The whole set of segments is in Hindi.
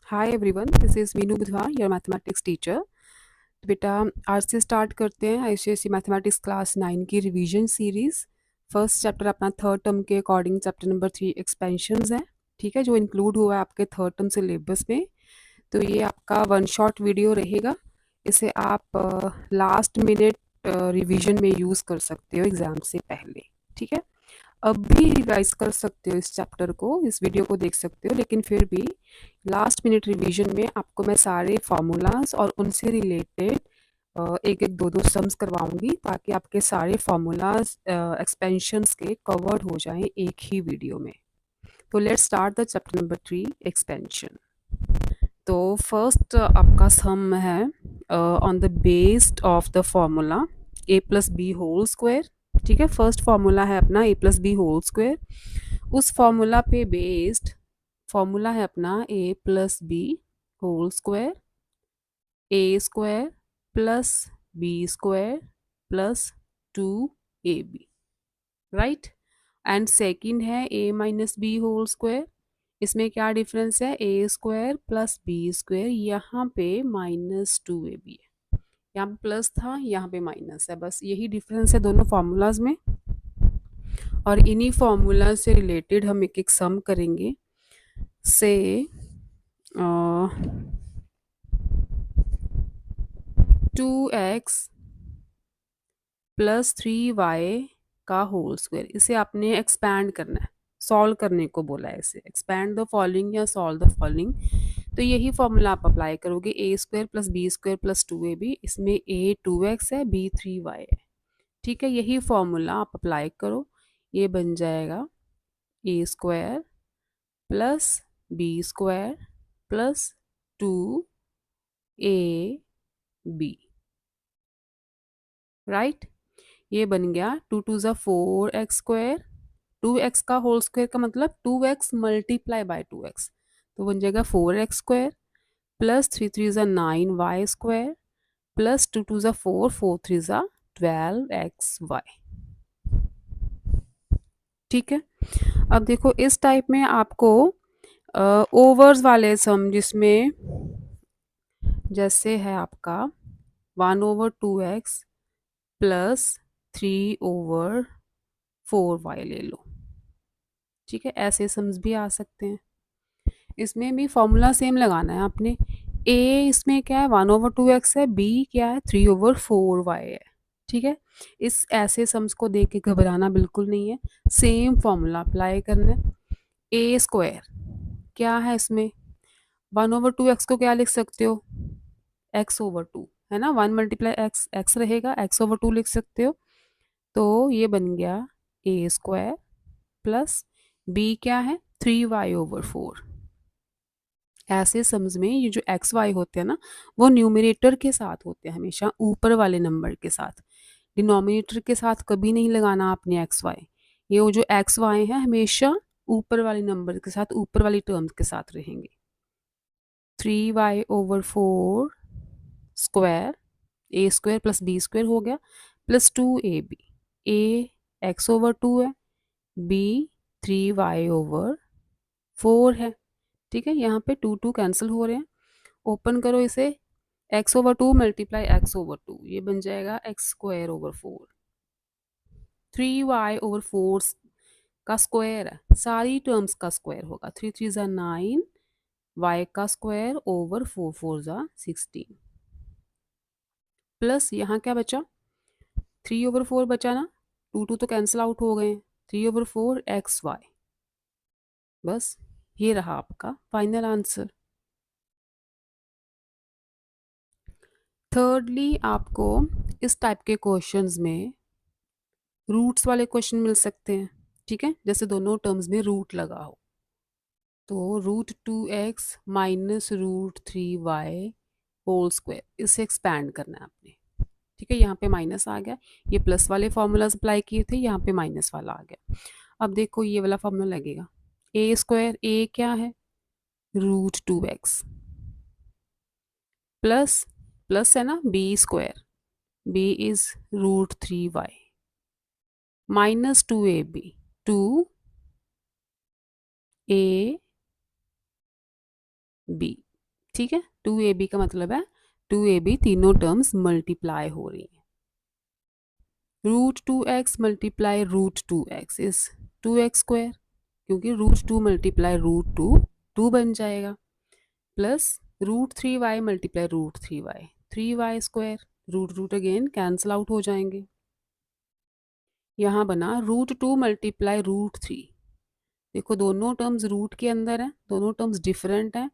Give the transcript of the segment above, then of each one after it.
Hi everyone, this is Meenu Budhwa, your mathematics teacher. तो बेटा, आज से स्टार्ट करते हैं आईसीएसई मैथमेटिक्स क्लास 9 की रिवीजन सीरीज़। फर्स्ट चैप्टर अपना थर्ड टर्म के अकॉर्डिंग चैप्टर नंबर 3 एक्सपेंशंस है, ठीक है, जो इंक्लूड हुआ है आपके थर्ड टर्म सिलेबस में। तो ये आपका वन शॉट वीडियो रहेगा। इसे आप लास्ट मिनट रिवीजन में यूज़ कर सकते हो एग्ज़ाम से पहले, ठीक है। अब भी रिवाइज कर सकते हो इस चैप्टर को, इस वीडियो को देख सकते हो, लेकिन फिर भी लास्ट मिनट रिवीजन में आपको मैं सारे फार्मूलाज और उनसे रिलेटेड एक एक दो दो सम्स करवाऊंगी, ताकि आपके सारे फार्मूलाज एक्सपेंशंस के कवर्ड हो जाएं एक ही वीडियो में। तो let's start the chapter number 3 expansion. तो फर्स्ट आपका सम है on the based of the formula A plus B whole square, ठीक है। फर्स्ट फॉर्मूला है अपना ए प्लस बी होल स्क्वायर। उस फॉर्मूला पे बेस्ड फॉर्मूला है अपना ए plus B whole square, A square plus B square plus 2ab, right. And second है ए माइनस बी होल स्क्वायर। इसमें क्या डिफरेंस है, ए स्क्वायर प्लस बी स्क्वायर, यहाँ पे -2ab है, यहाँ पे प्लस था, यहाँ पे माइनस है, बस यही डिफरेंस है दोनों फार्मूलाज में। और इन्हीं फार्मूला से रिलेटेड हम एक एक सम करेंगे। से 2x प्लस 3y का होल स्क्वायर, इसे आपने एक्सपैंड करना है, सॉल्व करने को बोला है इसे, एक्सपैंड द फॉलोइंग या सॉल्व द फॉलोइंग। तो यही फॉर्मूला आप अप्लाई करोगे, A square plus B square plus 2ab, इसमें ए 2x है, बी 3y है, ठीक है। यही फॉर्मूला आप अप्लाई करो, ये बन जाएगा A square plus B square plus 2ab, right. ये बन गया 2 2 ज़ा 4x स्क्वायर, 2x का होल स्क्वायर का मतलब 2x मल्टीप्लाई बाय 2x, तो बन जाएगा 4x स्क्वायर प्लस 3 3 ज़ा 9y स्क्वायर प्लस 2 2 ज़ा 4 4 3 ज़ा 12xy, ठीक है। अब देखो इस टाइप में आपको ओवर्स वाले सम, जिसमें जैसे है आपका 1/2x प्लस 3/4y ले लो, ठीक है। ऐसे सम्स भी आ सकते हैं। इसमें भी फॉर्मूला सेम लगाना है आपने। ए इसमें क्या है, 1/2x है, बी क्या है, 3/4y है, ठीक है। इस ऐसे सम्स को देख के घबराना बिल्कुल नहीं है, सेम फॉर्मूला अप्लाई करना है। ए स्क्वायर क्या है, इसमें 1/2x को क्या लिख सकते हो, x/2, है ना। 1 मल्टीप्लाई एक्स, एक्स रहेगा, x/2 लिख सकते हो। तो ये बन गया ए स्क्वायर प्लस बी क्या है, 3y/4। ऐसे सम्स में ये जो एक्स वाई होते हैं ना, वो न्यूमरेटर के साथ होते हैं, हमेशा ऊपर वाले नंबर के साथ। डिनोमिनेटर के साथ कभी नहीं लगाना आपने एक्स वाई। ये वो जो एक्स वाई है हमेशा ऊपर वाले नंबर के साथ, ऊपर वाली टर्म्स के साथ रहेंगे। 3y/4 square, A square plus B square हो गया, प्लस 2ab। ए x/2 है, बी 3y/4 है, ठीक है। यहाँ पे 2 2 कैंसिल हो रहे हैं। ओपन करो इसे, x/2 मल्टीप्लाई x/2, ये बन जाएगा x²/4। 3y/4 का स्क्वायर है, सारी टर्म्स का स्क्वायर होगा। 3 3 ज़ा 9, y का स्क्वायर ओवर 4 4 ज़ा 16, प्लस यहाँ क्या बचा, 3/4 बचा ना, 2 2 तो कैंसिल आउट हो गए हैं, 3/4 xy। बस ये रहा आपका फाइनल आंसर। थर्डली, आपको इस टाइप के क्वेश्चंस में रूट्स वाले क्वेश्चन मिल सकते हैं, ठीक है। जैसे दोनों टर्म्स में रूट लगा हो, तो √2x minus √3y whole square, इसे एक्सपैंड करना है आपने, ठीक है। यहाँ पे माइनस आ गया, ये प्लस वाले फॉर्मूलाज अप्लाई किए थे, यहाँ पे माइनस वाला आ गया। अब देखो ये वाला फॉर्मूला लगेगा, ए स्क्वायर, ए क्या है, √2x प्लस, प्लस है ना, b square, b is √3y minus 2ab, 2ab, ठीक है, 2ab का मतलब है 2ab तीनों टर्म्स मल्टीप्लाई हो रही हैं। Root 2x multiply root 2x is 2x square, क्योंकि रूट 2 मल्टीप्लाई रूट 2 2 बन जाएगा, plus root 3y multiply root 3y 3y square, root root again cancel out हो जाएंगे। यहाँ बना रूट 2 मल्टीप्लाई रूट 3, देखो दोनों टर्म्स रूट के अंदर हैं, दोनों टर्म्स डिफरेंट हैं,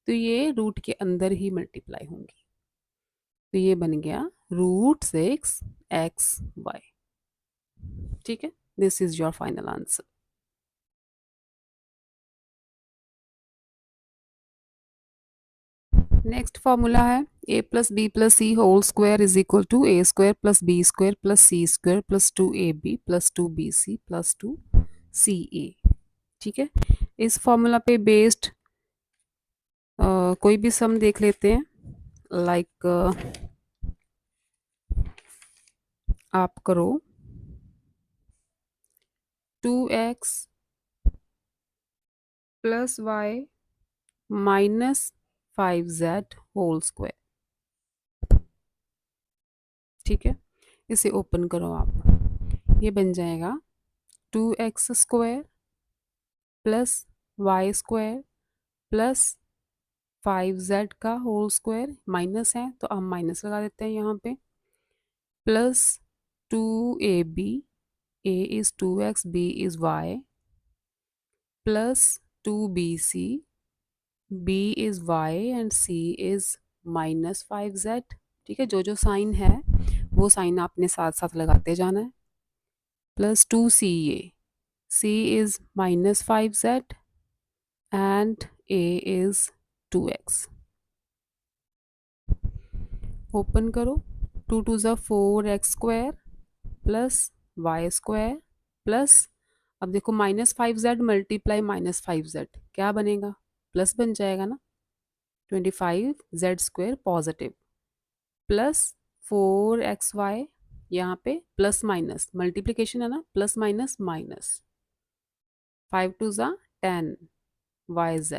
तो ये रूट के अंदर ही मल्टीप्लाई होंगी, तो ये बन गया रूट 6xy। ठीक है, this is your final answer. Next formula है a plus b plus c whole square is equal to a square plus B square plus C square plus 2ab plus 2bc plus 2ca। ठीक है, इस फॉर्मूला पे बेस्ड कोई भी सम देख लेते हैं, लाइक आप करो 2x plus y minus 5z whole square. ठीक है, इसे ओपन करो आप, ये बन जाएगा 2x square plus y square plus 5z का होल स्क्वायर, माइनस है तो हम माइनस लगा देते हैं यहाँ पे, plus 2ab, a is 2x, b is y, plus 2bc, b is y and c is minus 5z। ठीक है, जो जो साइन है वो साइन आपने साथ साथ लगाते जाना है, plus 2ca, c is minus 5z and a is 2x। Open करो, 2 टू ज़ा 4x square plus y square plus, अब देखो minus 5z multiply minus 5z क्या बनेगा, प्लस बन जाएगा ना, 25z square positive plus 4xy, यहाँ पे प्लस माइनस मल्टीप्लिकेशन है ना, प्लस माइनस माइनस 5 टू ज़ा 10 yz,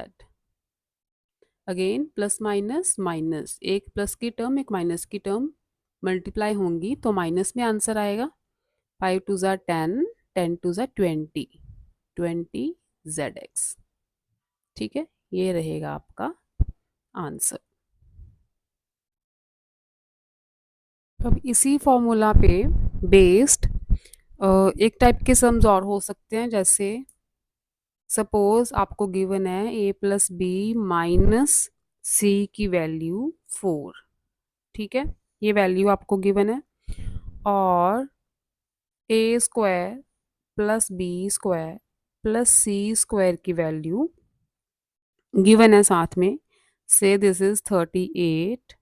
again plus minus minus, एक प्लस की टर्म एक माइनस की टर्म मल्टीप्लाई होंगी तो माइनस में आंसर आएगा, 5 टू ज़ा 10, 10 टू ज़ा 20, 20zx। ठीक है, ये रहेगा आपका आंसर। अब इसी फॉर्मूला पे बेस्ड एक टाइप के सम्स और हो सकते हैं, जैसे सपोज आपको गिवन है a प्लस बी माइनस सी की वैल्यू 4। ठीक है, ये वैल्यू आपको गिवन है, और a square plus B square plus C square की वैल्यू गिवन है साथ में, से दिस इज 38।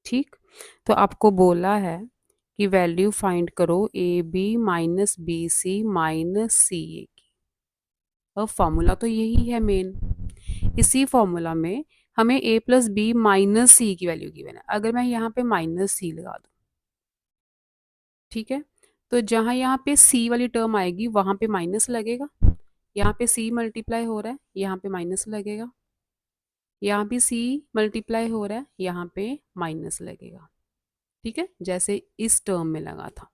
ठीक, तो आपको बोला है कि वैल्यू फाइंड करो A B minus B C minus C A की। अब फॉर्मूला तो यही है मेन, इसी फॉर्मूला में हमें a प्लस बी माइनस सी की वैल्यू गिवन है, अगर मैं यहाँ पे माइनस सी लगा दूँ, ठीक है, तो जहाँ यहाँ पे c वाली टर्म आएगी वहाँ पे माइनस लगेगा, यहाँ पे c मल्टीप्लाई हो रहा है यहाँ पे माइनस लगेगा, यहाँ भी c मल्टीप्लाई हो रहा है यहाँ पे माइनस लगेगा। ठीक है, जैसे इस टर्म में लगा था,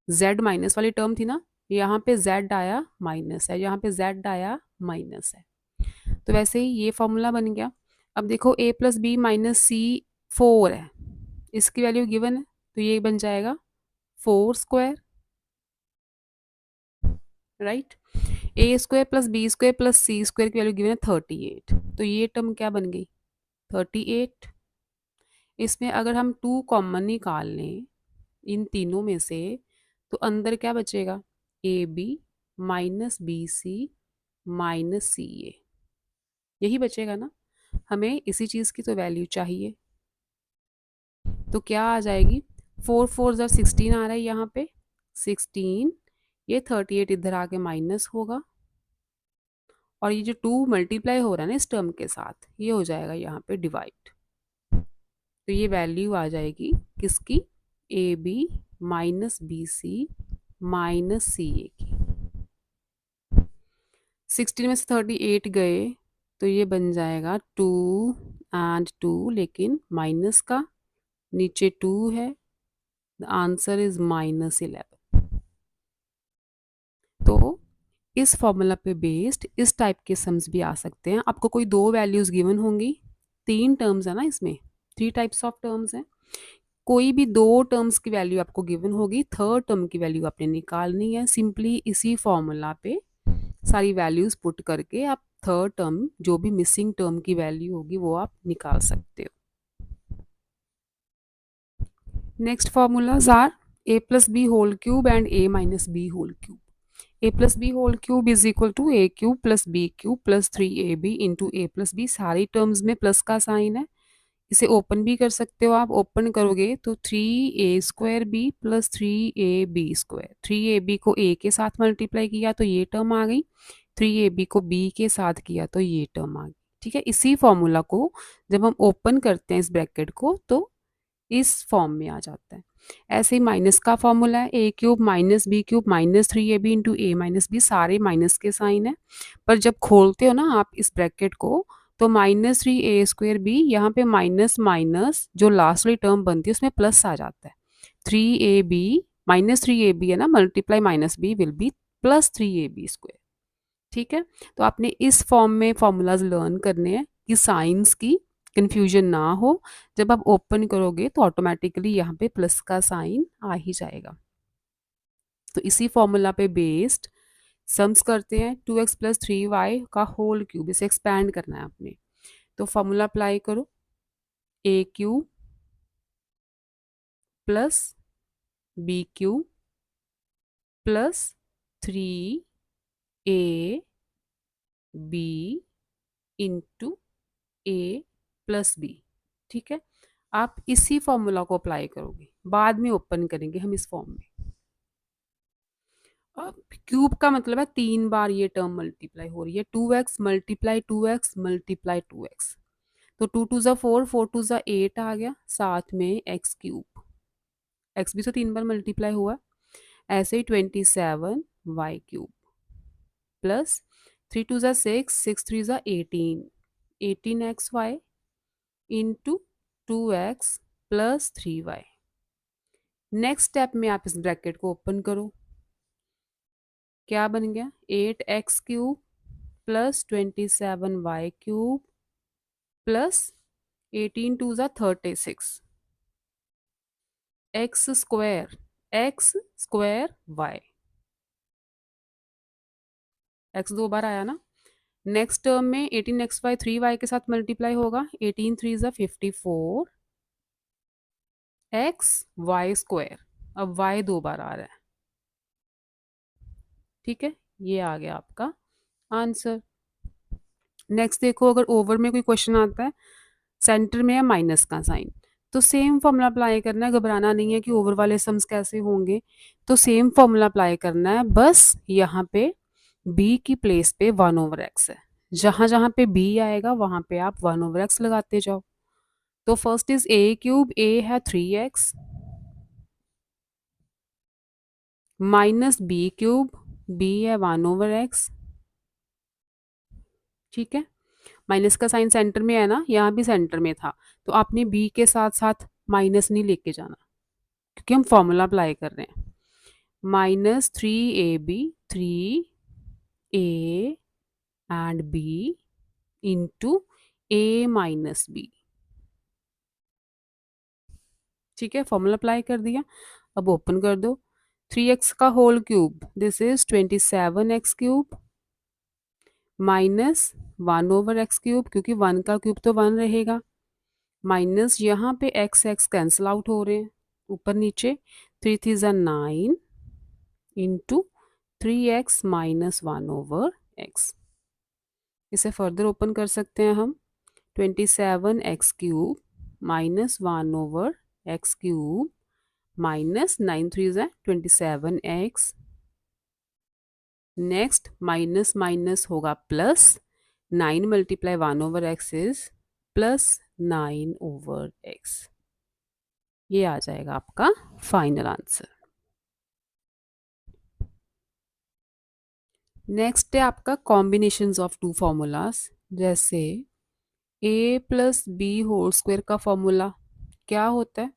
z माइनस वाली टर्म थी ना, यहाँ पे z आया माइनस है, यहाँ पे z आया माइनस है, तो वैसे ही ये फॉर्मूला बन गया। अब देखो a प्लस बी माइनस सी 4 है, इसकी वैल्यू गिवन है, तो ये बन जाएगा 4 square, right. A square plus B square plus C square की वैल्यू गिवन है 38, तो ये टर्म क्या बन गई 38। इसमें अगर हम 2 कॉमन निकाल लें इन तीनों में से, तो अंदर क्या बचेगा, A B minus B C minus C A, यही बचेगा ना, हमें इसी चीज़ की तो वैल्यू चाहिए, तो क्या आ जाएगी 4 4 ज़ा 16 आ रहा है यहाँ पे 16, ये 38 इधर आके माइनस होगा, और ये जो 2 मल्टीप्लाई हो रहा है ना इस टर्म के साथ, ये हो जाएगा यहाँ पे डिवाइड, तो ये वैल्यू आ जाएगी किसकी, A B minus B C minus C A की। 16 में से 38 गए तो ये बन जाएगा 2 एंड 2, लेकिन माइनस का नीचे 2 है, द आंसर इज -11। तो इस फॉर्मूला पे बेस्ड इस टाइप के सम्स भी आ सकते हैं। आपको कोई दो वैल्यूज गिवन होंगी, तीन टर्म्स है ना इसमें, थ्री टाइप्स ऑफ टर्म्स हैं। कोई भी दो टर्म्स की वैल्यू आपको गिवन होगी, थर्ड टर्म की वैल्यू आपने निकालनी है। सिंपली इसी फॉर्मूला पे सारी वैल्यूज पुट करके आप थर्ड टर्म, जो भी मिसिंग टर्म की वैल्यू होगी वो आप निकाल सकते हो। Next formulas are a plus b whole cube and a minus b whole cube. a plus b whole cube is equal to a cube plus b cube plus 3ab into a plus b। सारी टर्म्स में प्लस का साइन है। इसे ओपन भी कर सकते हो आप। ओपन करोगे तो 3a² प्लस 3ab²। 3ab को a के साथ मल्टीप्लाई किया तो ये टर्म आ गई, 3ab को b के साथ किया तो ये टर्म आ गई। ठीक है, इसी फॉर्मूला को जब हम ओपन करते हैं इस ब्रैकेट को तो इस फॉर्म में आ जाता है। ऐसे ही माइनस का फॉर्मूला है, a cube minus b cube minus 3ab into a minus b. सारे माइनस के साइन है, पर जब खोलते हो ना आप इस ब्रैकेट को तो -3a²b, यहाँ पे माइनस माइनस जो लास्ट वाली टर्म बनती है उसमें प्लस आ जाता है। 3ab -3ab है ना, multiply minus b will be +3ab²। ठीक है, तो आपने इस फॉर्म में फॉर्मूलाज लर्न करने हैं कि साइंस की कंफ्यूजन ना हो। जब आप ओपन करोगे तो ऑटोमेटिकली यहाँ पे प्लस का साइन आ ही जाएगा। तो इसी फॉर्मूला पे बेस्ड सम्स करते हैं। 2x प्लस 3y का होल क्यूब, इसे एक्सपैंड करना है आपने। तो फॉर्मूला अप्लाई करो, a cube plus b cube plus 3ab into a plus b। ठीक है, आप इसी फॉर्मूला को अप्लाई करोगे, बाद में ओपन करेंगे हम इस फॉर्म में। अब क्यूब का मतलब है 3 बार ये टर्म मल्टीप्लाई हो रही है, 2x multiply 2x multiply 2x। तो 2 2 ज़ा 4, 4 2 ज़ा 8 आ गया, साथ में x क्यूब, x भी तो 3 बार मल्टीप्लाई हुआ। ऐसे ही 27y क्यूब प्लस 3 2 ज़ा 6, 6 3 ज़ा 18, 18xy into 2x plus 3y। Next step में आप इस ब्रैकेट को ओपन करो, क्या बन गया 8x cube plus 27y cube plus 18 2 ज़ा 36 x स्क्वायर y। x दो बार आया ना। नेक्स्ट टर्म में 18xy 3y के साथ मल्टीप्लाई होगा, 18 3 ज़ा 54 x y स्क्वायर। अब y दो बार आ रहा है। ठीक है, ये आ गया आपका आंसर। नेक्स्ट देखो, अगर ओवर में कोई क्वेश्चन आता है, सेंटर में है माइनस का साइन, तो सेम फॉर्मूला अप्लाई करना है। घबराना नहीं है कि ओवर वाले सम्स कैसे होंगे, तो सेम फॉर्मूला अप्लाई करना है। बस यहाँ पे b की प्लेस पे 1/x है, जहाँ जहाँ पे b आएगा वहाँ पे आप 1/x लगाते जाओ। तो first is a cube, a है 3x minus b cube, b है 1/x। ठीक है, माइनस का साइन सेंटर में है ना, यहाँ भी सेंटर में था, तो आपने b के साथ साथ माइनस नहीं लेके जाना क्योंकि हम फॉर्मूला अप्लाई कर रहे हैं। -3ab 3a and b into a minus b। ठीक है, फॉर्मूला अप्लाई कर दिया। अब ओपन कर दो, 3x का whole cube, this is 27x cube minus 1/x cube, क्योंकि 1 का क्यूब तो 1 रहेगा, माइनस यहाँ पे x x कैंसिल आउट हो रहे हैं ऊपर नीचे, 3 3 ज़ा 9 इंटू 3x माइनस 1/x। इसे फर्दर ओपन कर सकते हैं हम, 27x cube minus 1/x cube minus 9 3 ज़ा 27x। नेक्स्ट माइनस माइनस होगा plus, 9 multiply 1/x is plus 9/x। ये आ जाएगा आपका फाइनल आंसर। नेक्स्ट है आपका कॉम्बिनेशंस ऑफ टू फॉर्मूलाज, जैसे A plus B whole square का फॉर्मूला क्या होता है?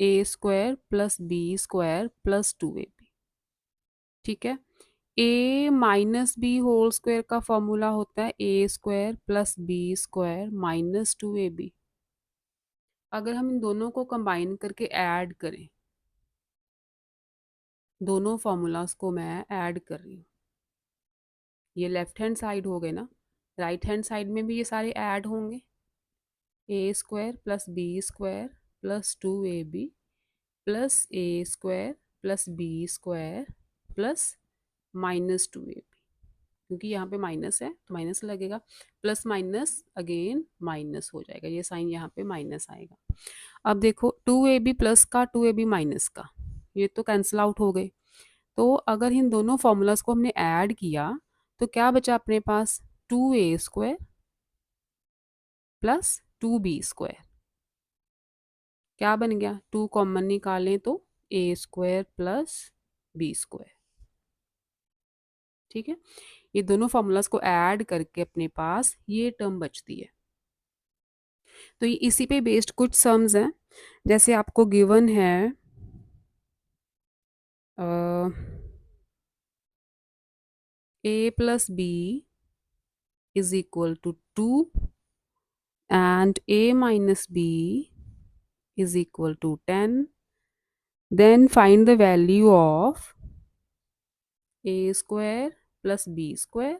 ए square plus B square plus 2ab। ठीक है। ए माइनस बी होल स्क्वायर का फॉर्मूला होता है ए square plus B square minus 2ab। अगर हम इन दोनों को कंबाइन करके ऐड करें, दोनों फॉर्मूलाज को मैं ऐड कर रही हूँ, ये लेफ्ट हैंड साइड हो गए ना, राइट हैंड साइड में भी ये सारे ऐड होंगे। A square plus B square plus 2ab plus A square plus B square plus minus 2ab, क्योंकि यहाँ पे माइनस है तो माइनस लगेगा, प्लस माइनस अगेन माइनस हो जाएगा, ये साइन यहाँ पे माइनस आएगा। अब देखो 2ab प्लस का 2ab माइनस का, ये तो कैंसिल आउट हो गए। तो अगर इन दोनों फॉर्मूलाज को हमने ऐड किया तो क्या बचा अपने पास? 2a square plus 2b square. क्या बन गया? 2 कॉमन निकालें तो a square plus b square. ठीक है। ये दोनों फॉर्मूलाज को ऐड करके अपने पास ये टर्म बचती है। तो ये इसी पे बेस्ड कुछ सम्स हैं, जैसे आपको गिवन है a plus b is equal to 2 and a minus b is equal to 10. Then find the value of a square plus b square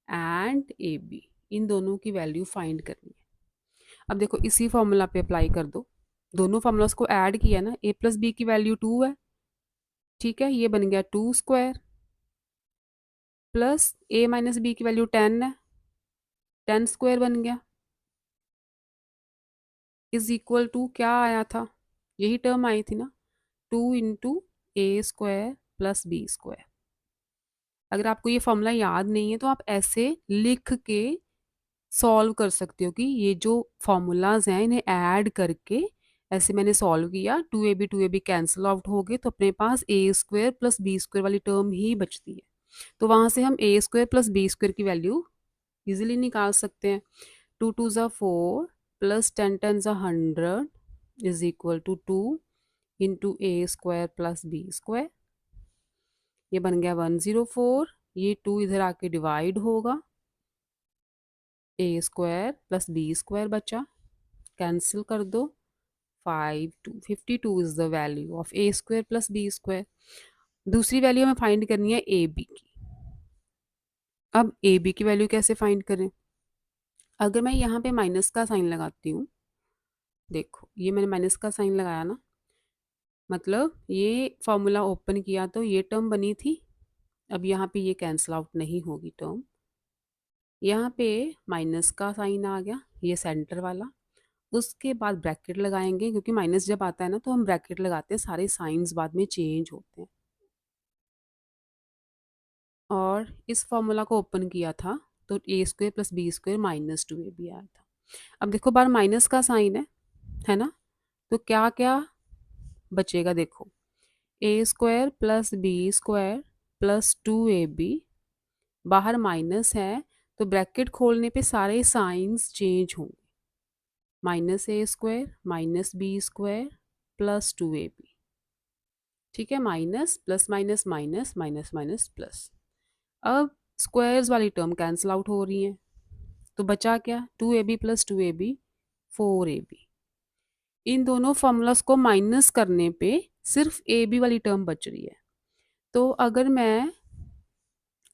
and ab. इन दोनों की वैल्यू फाइंड करनी है। अब देखो इसी फॉर्मूला पे अप्लाई कर दो, दोनों फॉर्मूलाज को ऐड किया ना, a प्लस बी की वैल्यू 2 है, ठीक है, ये बन गया 2 square plus a minus b की वैल्यू 10 है, 10 स्क्वायर बन गया, इज इक्वल टू क्या आया था? यही टर्म आई थी ना, 2 into a square plus B square. अगर आपको ये फॉर्मूला याद नहीं है तो आप ऐसे लिख के सॉल्व कर सकते हो कि ये जो फॉर्मूलाज हैं इन्हें ऐड करके ऐसे मैंने सॉल्व किया, 2ab कैंसिल आउट हो गए तो अपने पास ए स्क्वायर प्लस बी स्क्वायर वाली टर्म ही बचती है। तो वहाँ से हम ए स्क्वायर प्लस बी स्क्वायर की वैल्यू इजीली निकाल सकते हैं। 2 2 ज़ा 4 प्लस 10 10 ज़ा 100 is equal to 2 into a square plus B square, ये बन गया 104। ये 2 इधर आके डिवाइड होगा, a square plus B square बचा, कैंसिल कर दो, 52 is the value of a square plus B square. दूसरी वैल्यू हमें फाइंड करनी है ए बी की। अब ए बी की वैल्यू कैसे फाइंड करें? अगर मैं यहाँ पे माइनस का साइन लगाती हूँ, देखो ये मैंने माइनस का साइन लगाया ना, मतलब ये फॉर्मूला ओपन किया तो ये टर्म बनी थी, अब यहाँ पे ये कैंसिल आउट नहीं होगी टर्म, यहाँ पे माइनस का साइन आ गया, ये सेंटर वाला, उसके बाद ब्रैकेट लगाएंगे, क्योंकि माइनस जब आता है ना तो हम ब्रैकेट लगाते हैं, सारे साइंस बाद में चेंज होते हैं। और इस फॉर्मूला को ओपन किया था तो ए square plus B square minus 2ab आया था। अब देखो बार माइनस का साइन है ना, तो क्या क्या बचेगा? देखो a square plus B square plus 2ab, बाहर माइनस है तो ब्रैकेट खोलने पे सारे साइंस चेंज होंगे, minus a square minus b square plus 2ab। ठीक है, minus plus minus minus minus minus plus. अब स्क्वायर्स वाली टर्म कैंसिल आउट हो रही है तो बचा क्या? 2ab plus 2ab 4ab। इन दोनों फॉर्मूलाज को माइनस करने पे सिर्फ ए बी वाली टर्म बच रही है। तो अगर मैं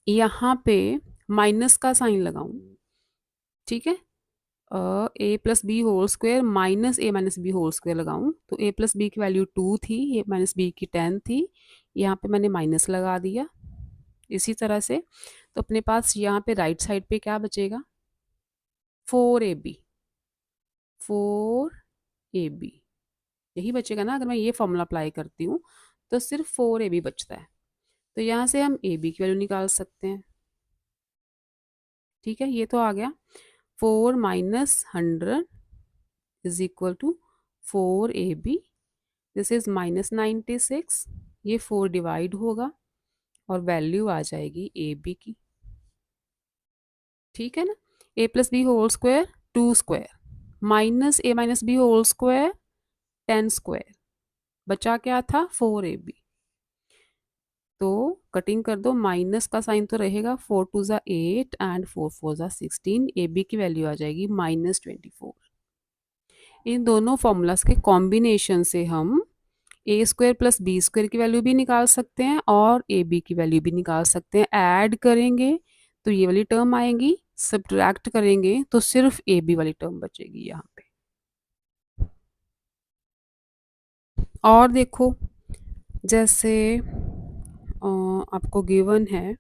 यहाँ पे माइनस का साइन लगाऊं, ठीक है, a plus B whole square minus a minus B whole square लगाऊं तो ए प्लस बी की वैल्यू 2 थी, ए माइनस बी की 10 थी, यहाँ पे मैंने माइनस लगा दिया। इसी तरह से तो अपने पास यहाँ पे राइट साइड पे क्या बचेगा? 4ab, 4ab यही बचेगा ना। अगर मैं ये फॉर्मूला अप्लाई करती हूँ तो सिर्फ 4ab बचता है, तो यहाँ से हम ए बी की वैल्यू निकाल सकते हैं। ठीक है, ये तो आ गया 4 minus 100 is equal to 4ab, this is minus 96, ये 4 डिवाइड होगा और वैल्यू आ जाएगी ए बी की। ठीक है ना, a plus B whole square 2 square, minus a minus B whole square 10 square, बचा क्या था 4ab। तो कटिंग कर दो, माइनस का साइन तो रहेगा, 4 टू ज़ा 8 एंड 4 4 ज़ा 16, ए बी की वैल्यू आ जाएगी -24। इन दोनों फॉर्मूलाज के कॉम्बिनेशन से हम ए स्क्वायर प्लस बी स्क्वायर की वैल्यू भी निकाल सकते हैं और ए बी की वैल्यू भी निकाल सकते हैं। ऐड करेंगे तो ये वाली टर्म आएगी, सब्ट्रैक्ट करेंगे तो सिर्फ ए बी वाली टर्म बचेगी यहाँ पे। और देखो, जैसे आपको गिवन है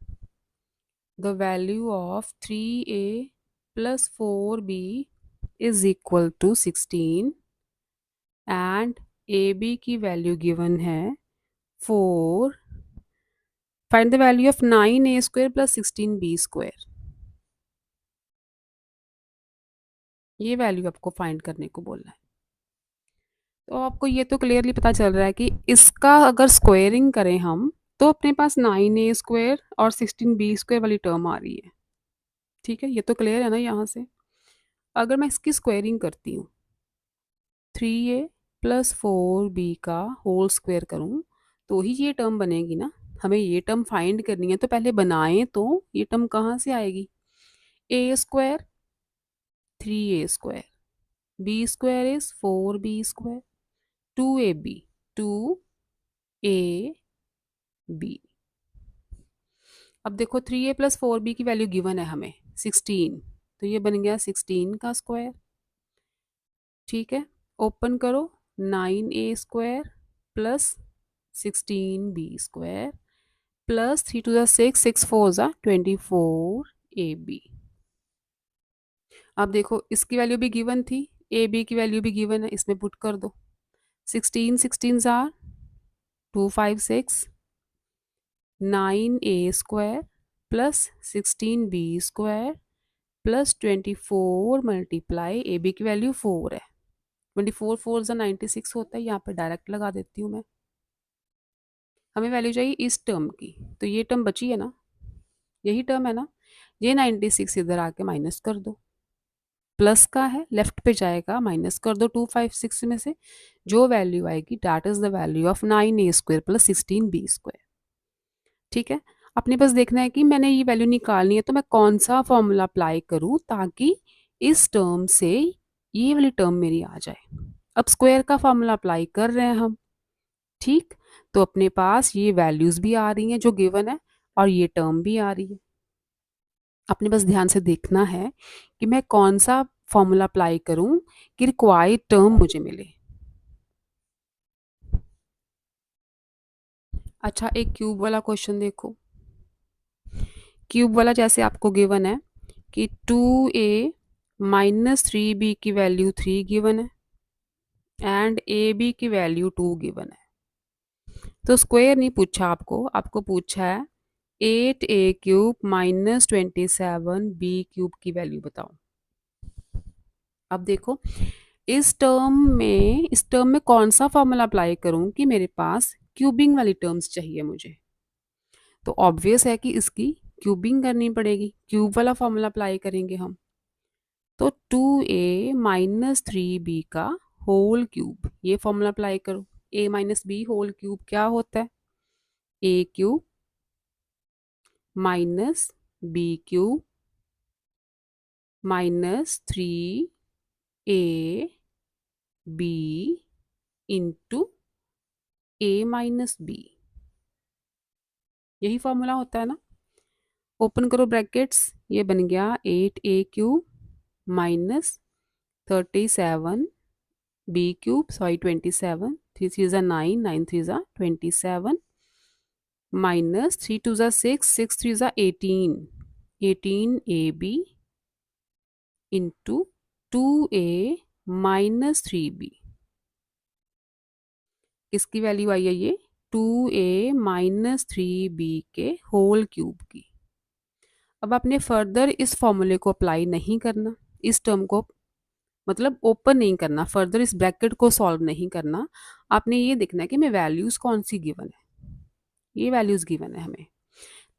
the value of 3a plus 4b is equal to 16 and ab की वैल्यू गिवन है 4, find the value of 9a square plus 16b square. ये वैल्यू आपको फाइंड करने को बोलना है। तो आपको ये तो क्लियरली पता चल रहा है कि इसका अगर स्क्वायरिंग करें हम तो अपने पास 9a स्क्वायर और 16b स्क्वायर वाली टर्म आ रही है। ठीक है, ये तो क्लियर है ना यहाँ से। अगर मैं इसकी स्क्वायरिंग करती हूँ, 3a प्लस 4b का होल स्क्वायर करूँ तो ही ये टर्म बनेगी ना। हमें ये टर्म फाइंड करनी है तो पहले बनाएं तो ये टर्म कहाँ से आएगी, a square 3a square, b square is 4b square, 2ab 2ab। अब देखो 3a प्लस 4b की वैल्यू गिवन है हमें 16, तो ये बन गया 16 का स्क्वायर। ठीक है, ओपन करो, 9a square plus 16b square plus 3 to the 6, 6 4 ज़ा 24ab। अब देखो इसकी वैल्यू भी गिवन थी, ए बी की वैल्यू भी गिवन है, इसमें पुट कर दो। 16 16 ज़ार 256, 9a square plus 16b square plus 24 multiply a b की वैल्यू 4 है, 24 4 ज़ा 96 होता है, यहाँ पे डायरेक्ट लगा देती हूँ मैं। हमें वैल्यू चाहिए इस टर्म की, तो ये टर्म बची है ना, यही टर्म है ना, ये 96 इधर आके माइनस कर दो, प्लस का है लेफ्ट पे जाएगा, माइनस कर दो 256 में से, जो वैल्यू आएगी that is the value of 9a square plus 16b square. ठीक है, अपने पास देखना है कि मैंने ये वैल्यू निकालनी है तो मैं कौन सा फॉर्मूला अप्लाई करूँ ताकि इस टर्म से ये वाली टर्म मेरी आ जाए। अब स्क्वायर का फॉर्मूला अप्लाई कर रहे हैं हम। ठीक, तो अपने पास ये वैल्यूज भी आ रही हैं जो गिवन है और ये टर्म भी आ रही है। अपने बस ध्यान से देखना है कि मैं कौन सा फॉर्मूला अप्लाई करूं कि रिक्वायर्ड टर्म मुझे मिले। अच्छा, एक क्यूब वाला क्वेश्चन देखो। क्यूब वाला जैसे आपको गिवन है कि 2a माइनस 3b की वैल्यू 3 गिवन है एंड ए बी की वैल्यू 2 गिवन है। तो स्क्वायर नहीं पूछा आपको, आपको पूछा है 8a cube minus 27b cube की वैल्यू बताओ। अब देखो इस टर्म में कौन सा फॉर्मूला अप्लाई करूं कि मेरे पास क्यूबिंग वाली टर्म्स चाहिए मुझे। तो ऑब्वियस है कि इसकी क्यूबिंग करनी पड़ेगी, क्यूब वाला फॉर्मूला अप्लाई करेंगे हम। तो 2a माइनस 3b का होल क्यूब, ये फॉर्मूला अप्लाई करो। a minus B whole cube क्या होता है, a cube minus b cube minus 3a b into a minus b, यही फॉर्मूला होता है ना। ओपन करो ब्रैकेट्स, ये बन गया 8a cube minus 37 b cube, sorry 27, 3 3 ज़ा 9, 9 3 ज़ा 27 माइनस 3 2 ज़ा 6, 6 3 ज़ा 18, 18ab into 2a minus 3b। किसकी वैल्यू आई है ये, 2a माइनस 3b के होल क्यूब की। अब आपने फर्दर इस फॉर्मूले को अप्लाई नहीं करना, इस टर्म को मतलब ओपन नहीं करना, फर्दर इस ब्रैकेट को सॉल्व नहीं करना। आपने ये देखना है कि मैं वैल्यूज कौन सी गिवन है, ये वैल्यूज गिवन है हमें।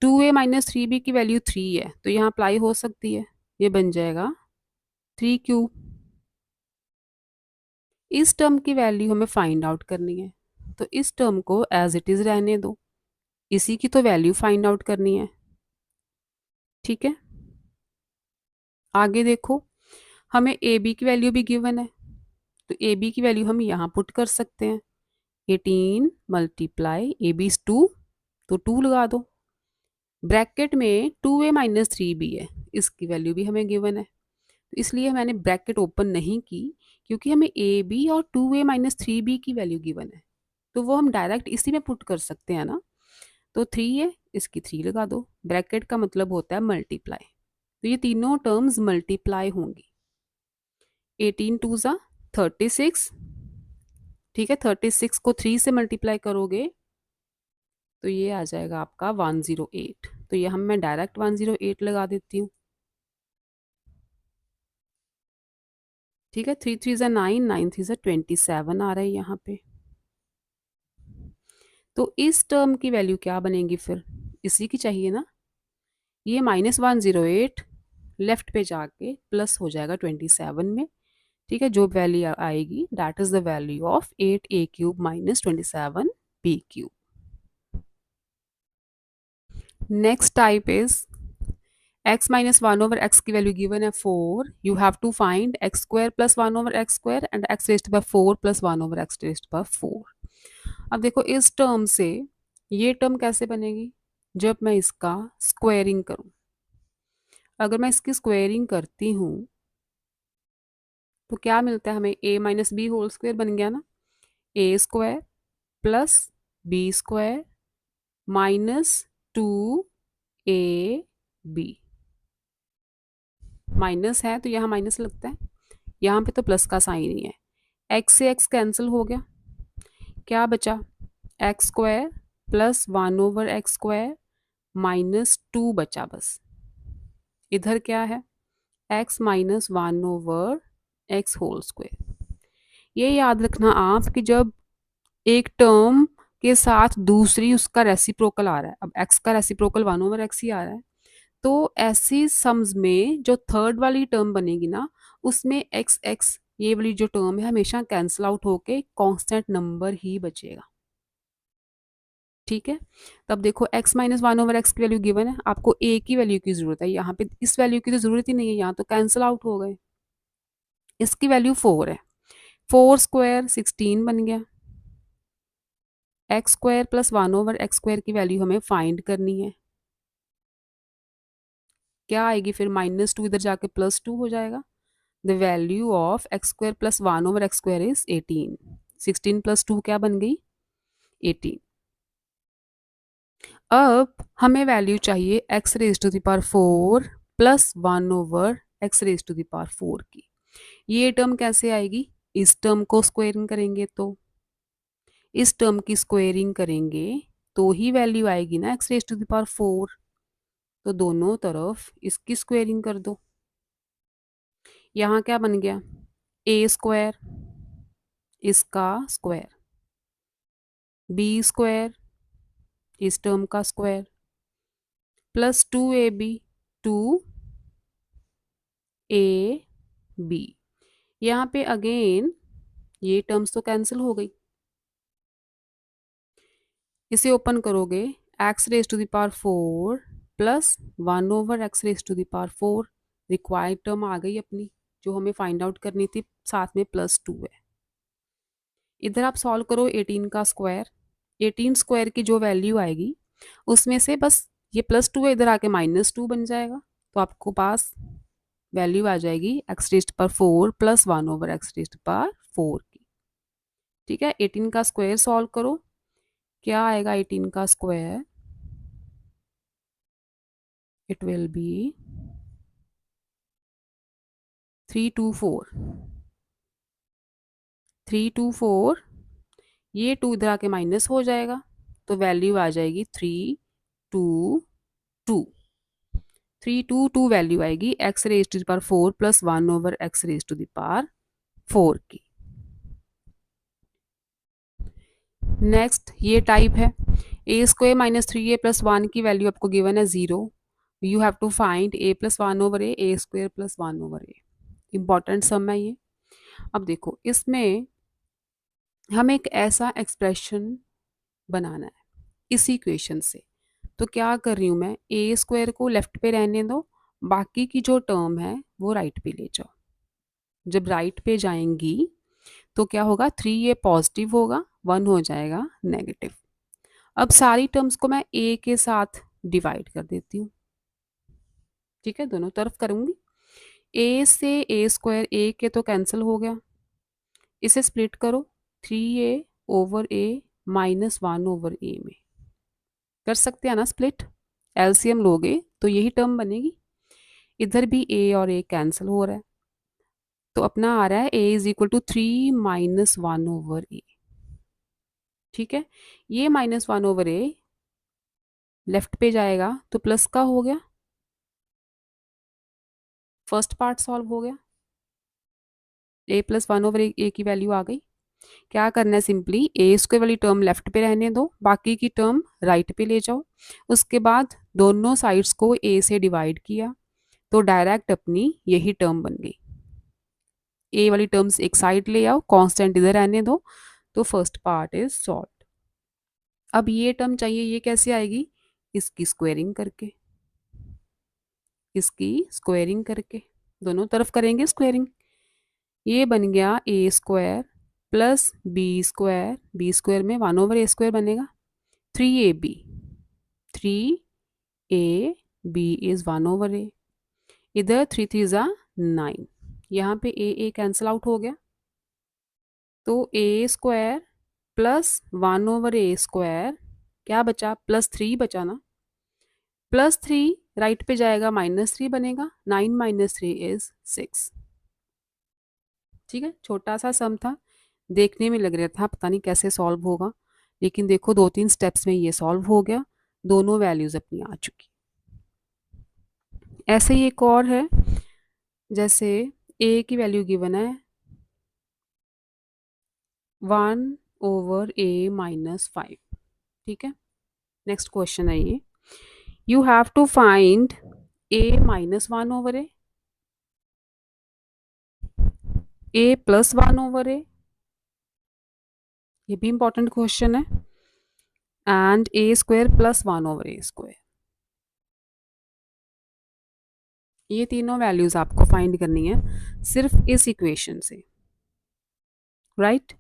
2a माइनस 3b की वैल्यू 3 है तो यहाँ अप्लाई हो सकती है, ये बन जाएगा 3 क्यूब। इस टर्म की वैल्यू हमें फाइंड आउट करनी है, तो इस टर्म को एज इट इज़ रहने दो, इसी की तो वैल्यू फाइंड आउट करनी है। ठीक है, आगे देखो, हमें ए बी की वैल्यू भी गिवन है, तो ए बी की वैल्यू हम यहाँ पुट कर सकते हैं। 18 मल्टीप्लाई ए बी इज 2, तो 2 लगा दो, ब्रैकेट में 2a माइनस 3b है, इसकी वैल्यू भी हमें गिवन है, तो इसलिए मैंने ब्रैकेट ओपन नहीं की, क्योंकि हमें ए बी और 2a माइनस 3b की वैल्यू गिवन है, तो वो हम डायरेक्ट इसी में पुट कर सकते हैं ना। तो 3 है, इसकी 3 लगा दो, ब्रैकेट का मतलब होता है मल्टीप्लाई, तो ये तीनों टर्म्स मल्टीप्लाई होंगी। 18 टू ज़ा 36, ठीक है, 36 को 3 से मल्टीप्लाई करोगे तो ये आ जाएगा आपका 108, तो ये हम मैं डायरेक्ट 108 लगा देती हूँ। ठीक है, 3 3 ज़ा 9, 9 3 ज़ा 27 आ रहा है यहाँ पे। तो इस टर्म की वैल्यू क्या बनेगी फिर, इसी की चाहिए ना, ये -108 लेफ्ट पे जाके प्लस हो जाएगा 27 में। ठीक है, जो वैल्यू आएगी that is the value of 8a³ minus 27b³। Next type is x minus 1 over x की वैल्यू गिवन है 4, you have to find x square plus 1 over x square and x raised by 4 plus 1 over x raised by 4। अब देखो इस टर्म से ये टर्म कैसे बनेगी, जब मैं इसका स्क्वायरिंग करूं, अगर मैं इसकी स्क्वायरिंग करती हूँ तो क्या मिलता है हमें, a minus B whole square बन गया ना, a square plus B square minus 2ab, minus है तो यहाँ माइनस लगता है, यहाँ पे तो प्लस का साइन ही है, x से x कैंसिल हो गया, क्या बचा, x square plus 1 over x square minus 2 बचा बस, इधर क्या है, x minus 1 over x whole square. ये याद रखना आप कि जब एक टर्म के साथ दूसरी उसका रेसिप्रोकल आ रहा है, अब x का रेसिप्रोकल 1 ओवर एक्स ही आ रहा है, तो ऐसी सम्स में जो थर्ड वाली टर्म बनेगी ना, उसमें एक्स एक्स ये वाली जो टर्म है हमेशा कैंसिल आउट होके कांस्टेंट नंबर ही बचेगा। ठीक है, तब देखो x माइनस 1 ओवर एक्स की वैल्यू गिवन है, आपको a की वैल्यू की जरूरत है, यहाँ पे इस वैल्यू की तो जरूरत ही नहीं है, यहाँ तो कैंसिल आउट हो गए, इसकी वैल्यू 4 है, 4 स्क्वायर 16 बन गया, x square plus 1 over x square की वैल्यू हमें फाइंड करनी है, क्या आएगी फिर, -2 इधर जाके +2 हो जाएगा, the value of x square plus 1 over x square is 18, 16 plus 2 क्या बन गई, 18। अब हमें वैल्यू चाहिए x raise to the power 4 plus 1 over x raise to the power 4 की, ये टर्म कैसे आएगी, इस टर्म को स्क्वायरिंग करेंगे तो, इस टर्म की स्क्वायरिंग करेंगे तो ही वैल्यू आएगी ना x raise to the power 4, तो दोनों तरफ इसकी स्क्वायरिंग कर दो, यहाँ क्या बन गया, a स्क्वायर इसका स्क्वायर, b स्क्वायर इस टर्म का स्क्वायर प्लस 2ab 2ab, यहाँ पे अगेन ये टर्म्स तो कैंसिल हो गई, इसे ओपन करोगे x raise to the power 4 plus 1 over x raise to the power 4, required term आ गई अपनी जो हमें फाइंड आउट करनी थी, साथ में +2 है, इधर आप सॉल्व करो 18 का स्क्वायर, 18 स्क्वायर की जो वैल्यू आएगी उसमें से बस ये +2 है, इधर आके -2 बन जाएगा, तो आपको पास वैल्यू आ जाएगी x raised power 4 plus 1 over x raised power 4 की। ठीक है, 18 का स्क्वायर सॉल्व करो, क्या आएगा 18 का स्क्वायर, इट विल बी 324, 324, ये 2 इधर आके माइनस हो जाएगा, तो वैल्यू आ जाएगी 322, 322 वैल्यू आएगी x raise to the power 4 plus 1 over x raise to the power 4 की। नेक्स्ट ये टाइप है, ए स्क्वायर माइनस 3a प्लस 1 की वैल्यू आपको गिवन है 0, you have to find a plus 1 over a square plus 1 over a, important sum है ये। अब देखो इसमें हमें एक ऐसा एक्सप्रेशन बनाना है इसी इक्वेशन से। तो क्या कर रही हूँ मैं, ए स्क्वायर को लेफ्ट पे रहने दो, बाकी की जो टर्म है वो राइट पे ले जाओ। जब राइट पे जाएंगी तो क्या होगा, 3 ए पॉजिटिव होगा, 1 हो जाएगा नेगेटिव। अब सारी टर्म्स को मैं ए के साथ डिवाइड कर देती हूँ। ठीक है, दोनों तरफ करूँगी। ए से ए स्क्वायर, ए के तो कैंसिल हो गया, इसे स्प्लिट करो, 3 ए माइनस 1/a में। कर सकते हैं ना स्प्लिट, एलसीएम लोगे तो यही टर्म बनेगी। इधर भी ए और ए कैंसिल हो रहा है, तो अपना आ रहा है ए इज इक्वल टू 3 - 1/a। ठीक है, ये -1/a लेफ्ट पे जाएगा तो प्लस का हो गया, फर्स्ट पार्ट सॉल्व हो गया। a+1/a की वैल्यू आ गई। क्या करना है, सिंपली ए स्क्वायर वाली टर्म लेफ्ट पे रहने दो, बाकी की टर्म राइट पे ले जाओ। उसके बाद दोनों साइड्स को ए से डिवाइड किया तो डायरेक्ट अपनी यही टर्म बन गई। ए वाली टर्म्स एक साइड ले आओ, कांस्टेंट इधर रहने दो, तो फर्स्ट पार्ट इज सॉल्व। अब ये टर्म चाहिए, ये कैसे आएगी, इसकी स्क्वेयरिंग करके, इसकी स्क्वेयरिंग करके, दोनों तरफ करेंगे स्क्वेयरिंग। ये बन गया ए स्क्वायर प्लस बी स्क्वायर में 1/a² बनेगा, 3ab, 3ab इज 1/a। इधर 3 3 9, यहाँ पे ए कैंसिल आउट हो गया, तो a² प्लस 1/a², क्या बचा, +3 बचा ना, +3 राइट पे जाएगा, -3 बनेगा, 9 - 3 इज 6। ठीक है, छोटा सा सम था, देखने में लग रहा था पता नहीं कैसे सॉल्व होगा, लेकिन देखो 2 3 स्टेप्स में ये सॉल्व हो गया, दोनों वैल्यूज अपनी आ चुकी। ऐसे ही एक और है, जैसे ए की वैल्यू गिवन है 1/a - 5। ठीक है, नेक्स्ट क्वेश्चन है ये, you have to find a - 1/a, a+1/a, ये भी इंपॉर्टेंट क्वेश्चन है, एंड a² + 1/a²। ये तीनों वैल्यूज आपको फाइंड करनी है सिर्फ इस इक्वेशन से, राइट।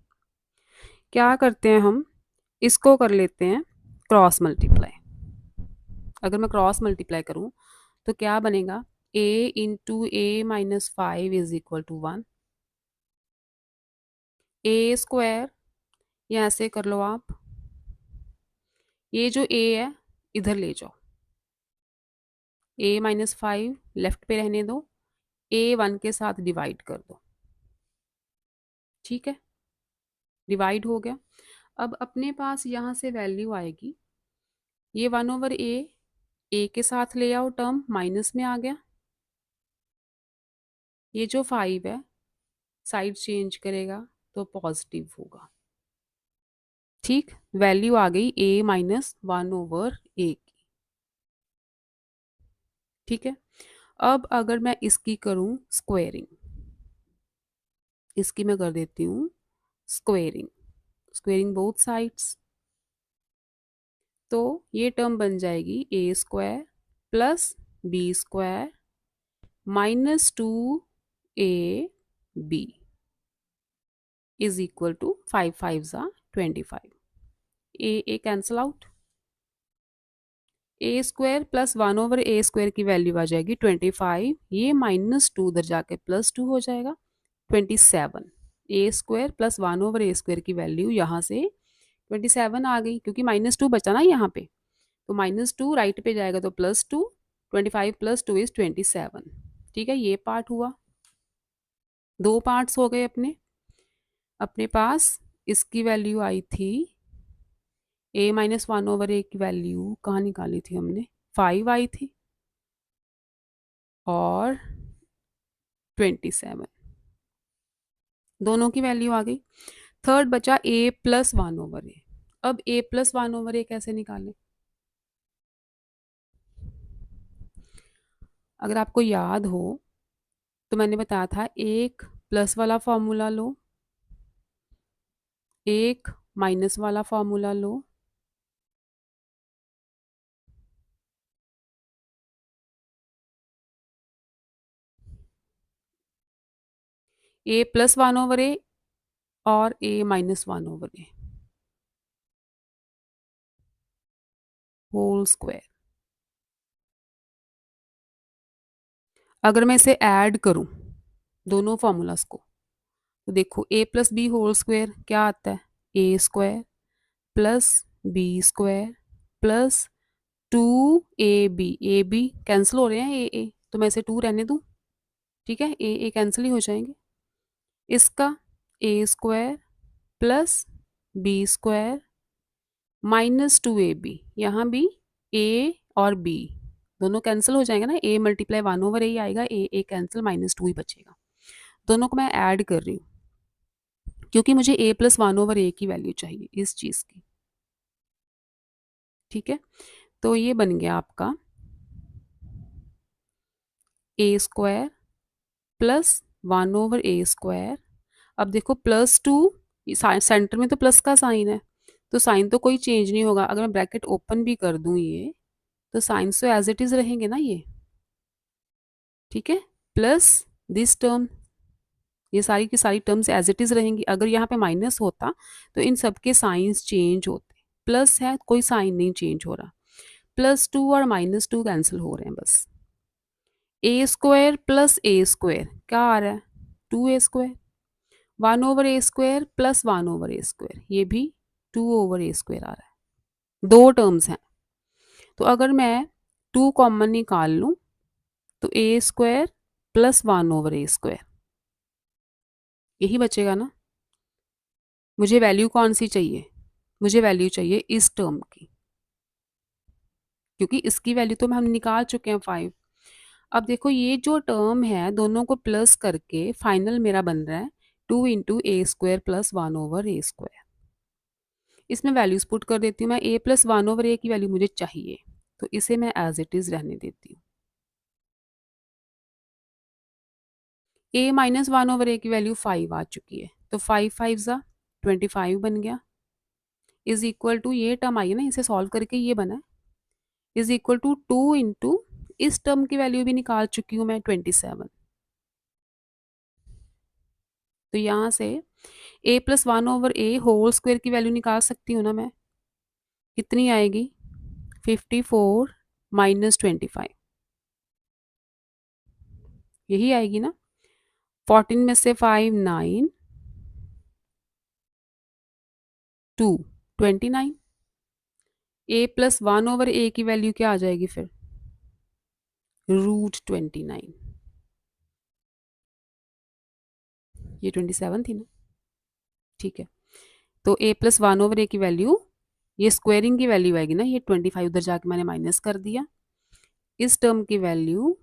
क्या करते हैं हम, इसको कर लेते हैं क्रॉस मल्टीप्लाई। अगर मैं क्रॉस मल्टीप्लाई करूं तो क्या बनेगा, a × a - 5 is equal to 1, a², या ऐसे कर लो आप, ये जो a है इधर ले जाओ, a - 5 लेफ्ट पे रहने दो, a 1 के साथ डिवाइड कर दो। ठीक है, डिवाइड हो गया। अब अपने पास यहाँ से वैल्यू आएगी, ये 1/a, a के साथ ले आओ, टर्म माइनस में आ गया, ये जो 5 है साइड चेंज करेगा तो पॉजिटिव होगा। ठीक, वैल्यू आ गई a - 1/a की। ठीक है, अब अगर मैं इसकी करूं स्क्वेयरिंग, इसकी मैं कर देती हूँ स्क्वेयरिंग, स्क्वेयरिंग बोथ साइड्स, तो ये टर्म बन जाएगी a² plus b² -2ab is equal to 5 5 ज़ा 25। ए cancel out, a² plus 1/a² की वैल्यू आ जाएगी 25, ये -2 उधर जाके +2 हो जाएगा 27। a² प्लस 1/a² की वैल्यू यहाँ से 27 आ गई, क्योंकि -2 बचा ना यहाँ पे, तो -2 राइट पे जाएगा तो +2, 25 + 2 इज 27। ठीक है, ये पार्ट हुआ, दो पार्ट्स हो गए अपने। अपने पास इसकी वैल्यू आई थी a - 1/a की वैल्यू कहाँ निकाली थी हमने, 5 आई थी और 27, दोनों की वैल्यू आ गई। थर्ड बचा a+1/a। अब a+1/a कैसे निकालें, अगर आपको याद हो तो मैंने बताया था, एक प्लस वाला फॉर्मूला लो एक माइनस वाला फॉर्मूला लो, ए प्लस वन ओवर ए और ए minus one over a whole square. अगर मैं इसे ऐड करूं दोनों फॉर्मूलाज को, तो देखो a plus B whole square क्या आता है, ए square plus B square plus two a b cancel हो रहे हैं, ए तो मैं इसे टू रहने दूं, ठीक है, ए कैंसिल ही हो जाएंगे। इसका a square plus B square minus two a b, यहाँ भी ए और बी दोनों कैंसिल हो जाएंगे ना, ए मल्टीप्लाई वन ओवर ए आएगा, ए कैंसिल माइनस टू ही बचेगा। दोनों को मैं ऐड कर रही हूँ क्योंकि मुझे ए प्लस वन ओवर ए की वैल्यू चाहिए इस चीज़ की, ठीक है। तो ये बन गया आपका ए square plus one over a square. अब देखो प्लस टू, सेंटर में तो प्लस का साइन है, तो साइन तो कोई चेंज नहीं होगा। अगर मैं ब्रैकेट ओपन भी कर दूं ये, तो साइंस तो एज इट इज रहेंगे ना ये, ठीक है। प्लस दिस टर्म, ये सारी की सारी टर्म्स एज इट इज रहेंगी। अगर यहाँ पे माइनस होता तो इन सबके साइंस चेंज होते, प्लस है कोई साइन नहीं चेंज हो रहा, प्लस टू और माइनस टू कैंसिल हो रहे हैं बस। A square plus A square क्या आ रहा है, two a square, one over a square plus one over a square, ये भी टू ओवर ए स्क्वायर आ रहा है। दो टर्म्स हैं, तो अगर मैं टू कॉमन निकाल लूँ तो ए square plus one over a square यही बचेगा ना। मुझे वैल्यू कौन सी चाहिए, मुझे वैल्यू चाहिए इस टर्म की, क्योंकि इसकी वैल्यू तो हम निकाल चुके हैं 5। अब देखो ये जो टर्म है दोनों को प्लस करके फाइनल मेरा बन रहा है two into a square plus one over a square. इसमें वैल्यूज पुट कर देती हूँ मैं, ए प्लस वन ओवर ए की वैल्यू मुझे चाहिए, तो इसे मैं एज इट इज रहने देती हूँ। ए माइनस वन ओवर ए की वैल्यू 5 आ चुकी है, तो 5 5 ज़ा 25 बन गया, इज इक्वल टू ये टर्म आई है ना, इसे सॉल्व करके ये बना है, is equal to two into इस टर्म की वैल्यू भी निकाल चुकी हूँ मैं 27। तो यहाँ से a plus one over a whole square की वैल्यू निकाल सकती हूँ ना मैं, कितनी आएगी 54 माइनस 25, यही आएगी ना। 14 में से 5 9 2 29, ए प्लस वन ओवर ए की वैल्यू क्या आ जाएगी फिर, √29, ये 27 थी ना, ठीक है। तो a plus one over a की वैल्यू, ये स्क्वायरिंग की वैल्यू आएगी ना, ये 25 उधर जाके मैंने माइनस कर दिया, इस टर्म की वैल्यू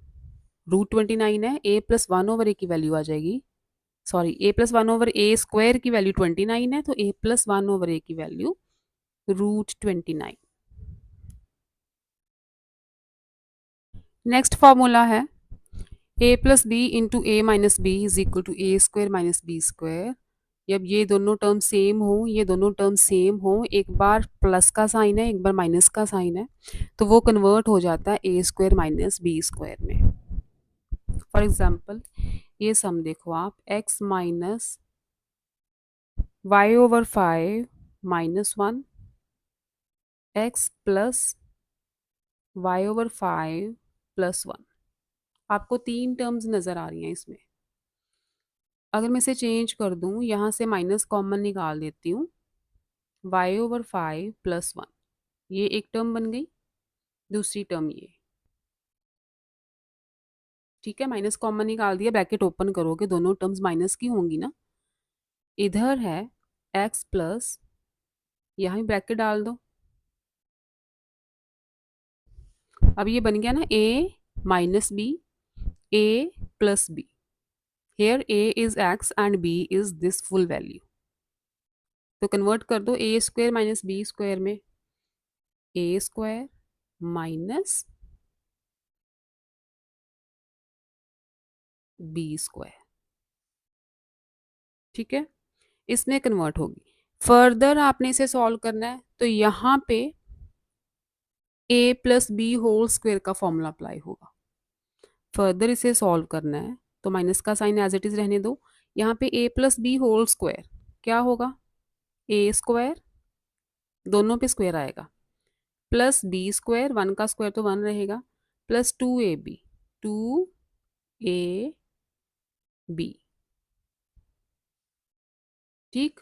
√29 है, a plus one over a की वैल्यू आ जाएगी, sorry a plus one over a square की वैल्यू 29 है, तो a plus one over a की वैल्यू √29। नेक्स्ट फॉर्मूला है a plus b into a minus b is equal to a square minus b square. जब ये दोनों टर्म सेम हो, ये दोनों टर्म सेम हो, एक बार प्लस का साइन है एक बार माइनस का साइन है, तो वो कन्वर्ट हो जाता है ए स्क्वायर माइनस बी स्क्वायर में। फॉर एग्जाम्पल ये सम देखो आप, x minus y over 5 minus 1 x plus y over 5 plus 1, आपको तीन टर्म्स नज़र आ रही हैं इसमें। अगर मैं इसे चेंज कर दूं, यहाँ से माइनस कॉमन निकाल देती हूँ, वाई ओवर 5 प्लस 1, ये एक टर्म बन गई, दूसरी टर्म ये, ठीक है। माइनस कॉमन निकाल दिया, ब्रैकेट ओपन करोगे दोनों टर्म्स माइनस की होंगी ना। इधर है एक्स प्लस, यहाँ ब्रैकेट डाल दो, अब ये बन गया ना a minus b a plus b, here a is x and b is this full value, तो कन्वर्ट कर दो a square minus b square में, a square minus b square, ठीक है, इसमें कन्वर्ट होगी। फर्दर आपने इसे सॉल्व करना है, तो यहाँ पे a plus B whole square का फॉर्मूला अप्लाई होगा। फर्दर इसे सॉल्व करना है, तो माइनस का साइन एज इट इज रहने दो। यहाँ पे a plus B whole square क्या होगा, ए स्क्वायर, दोनों पे स्क्वायर आएगा, प्लस बी स्क्वायर, वन का स्क्वायर तो वन रहेगा, plus two a b, two a b. ठीक,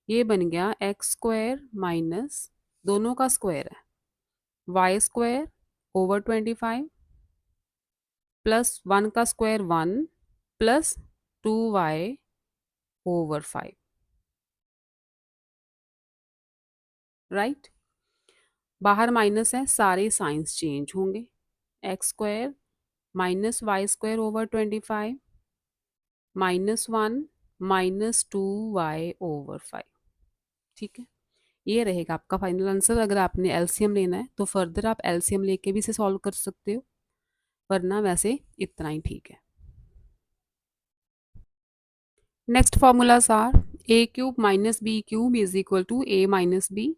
ये बन गया एक्स स्क्वायर माइनस दोनों का स्क्वायर है y square over 25 plus one का square one plus two y over 5, right. बाहर माइनस है, सारे साइंस चेंज होंगे। X square minus y square over 25 minus one minus two y over 5। ठीक है, ये रहेगा आपका फाइनल आंसर। अगर आपने एलसीएम लेना है तो फर्दर आप एलसीएम लेके भी इसे सॉल्व कर सकते हो, वरना वैसे इतना ही ठीक है। Next formulas are a cube minus b cube is equal to a minus b,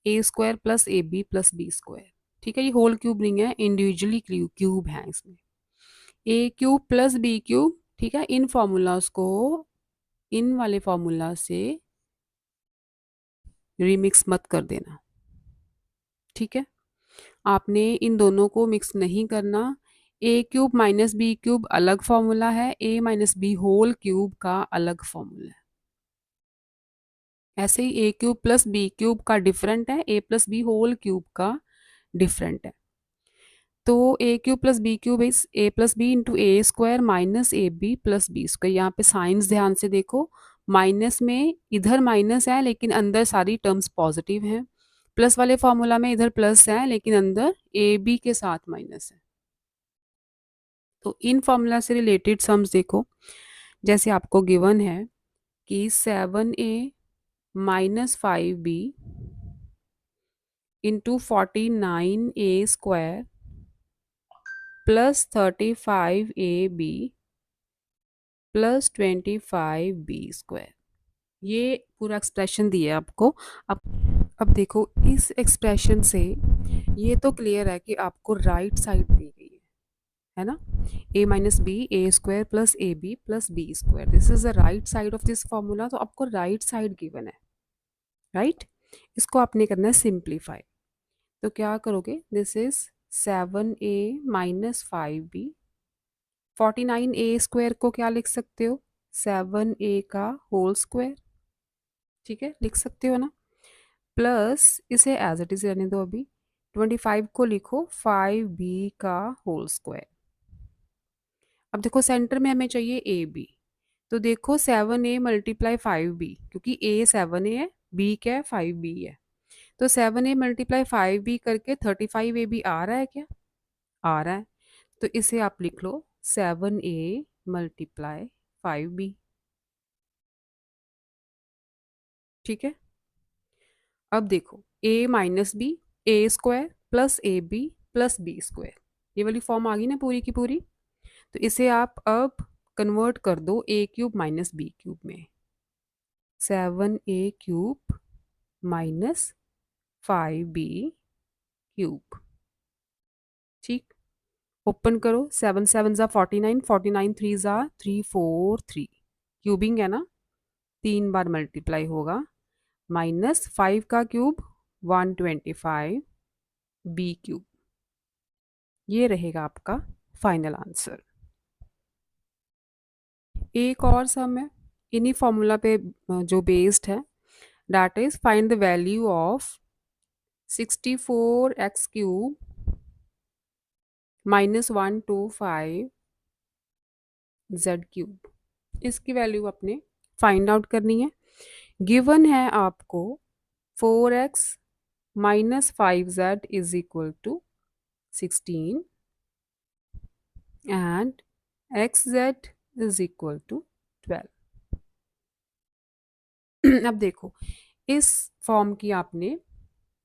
a square plus a b plus B square. ठीक है, ये होल क्यूब नहीं है, इंडिविजुअली क्यूब है इसमें। ए क्यूब प्लस बी क्यूब, ठीक है, इन फॉर्मूलाज को इन वाले फॉर्मूला से रिमिक्स मत कर देना। ठीक है, आपने इन दोनों को मिक्स नहीं करना। A cube minus b cube अलग फॉर्मूला है, ए माइनस बी होल क्यूब का अलग फॉर्मूला है। ऐसे ही a cube plus b cube का डिफरेंट है, a plus B whole cube का डिफरेंट है। तो a cube plus b cube is a plus b into a square minus a b plus B square. यहाँ पे साइंस ध्यान से देखो, माइनस में इधर माइनस है लेकिन अंदर सारी टर्म्स पॉजिटिव हैं, प्लस वाले फॉर्मूला में इधर प्लस है लेकिन अंदर ए बी के साथ माइनस है। तो इन फॉर्मूला से रिलेटेड सम्स देखो, जैसे आपको गिवन है कि 7a minus 5b into 49a square plus 35ab plus 25b square, ये पूरा एक्सप्रेशन दिया है आपको। अब देखो इस एक्सप्रेशन से ये तो क्लियर है कि आपको राइट साइड दी गई है ना, a minus b a square plus a b plus B square, this is the right side of this formula. तो आपको राइट साइड गिवन है, राइट। इसको आपने करना है सिंप्लीफाई। तो क्या करोगे, this is 7a minus 5b, 49a square को क्या लिख सकते हो, 7a का होल स्क्वायर। ठीक है, लिख सकते हो ना, प्लस इसे एज इट इज रहने दो अभी, 25 को लिखो 5b का होल स्क्वायर। अब देखो सेंटर में हमें चाहिए ए बी, तो देखो 7a मल्टीप्लाई 5b, क्योंकि a 7a है, b क्या है 5b है, तो 7a मल्टीप्लाई 5b करके 35ab आ रहा है क्या, आ रहा है। तो इसे आप लिख लो 7a मल्टीप्लाई 5b। ठीक है, अब देखो a minus b a square plus a b plus B square, ये वाली फॉर्म आ गई ना पूरी की पूरी। तो इसे आप अब कन्वर्ट कर दो ए क्यूब माइनस बी क्यूब में, 7a cube minus 5b cube. ठीक, ओपन करो, 7 7 ज़ा 49, 49 3 ज़ा 3 4 3, क्यूबिंग है ना, 3 बार मल्टीप्लाई होगा, माइनस 5 का क्यूब 125 बी क्यूब, ये रहेगा आपका फाइनल आंसर। एक और सम है इन्हीं फॉर्मूला पे जो बेस्ड है, that is find the value of 64x cube minus 125 z cube. इसकी वैल्यू अपने फाइंड आउट करनी है। गिवन है आपको 4x minus 5z is equal to 16 and xz is equal to 12। अब देखो इस फॉर्म की आपने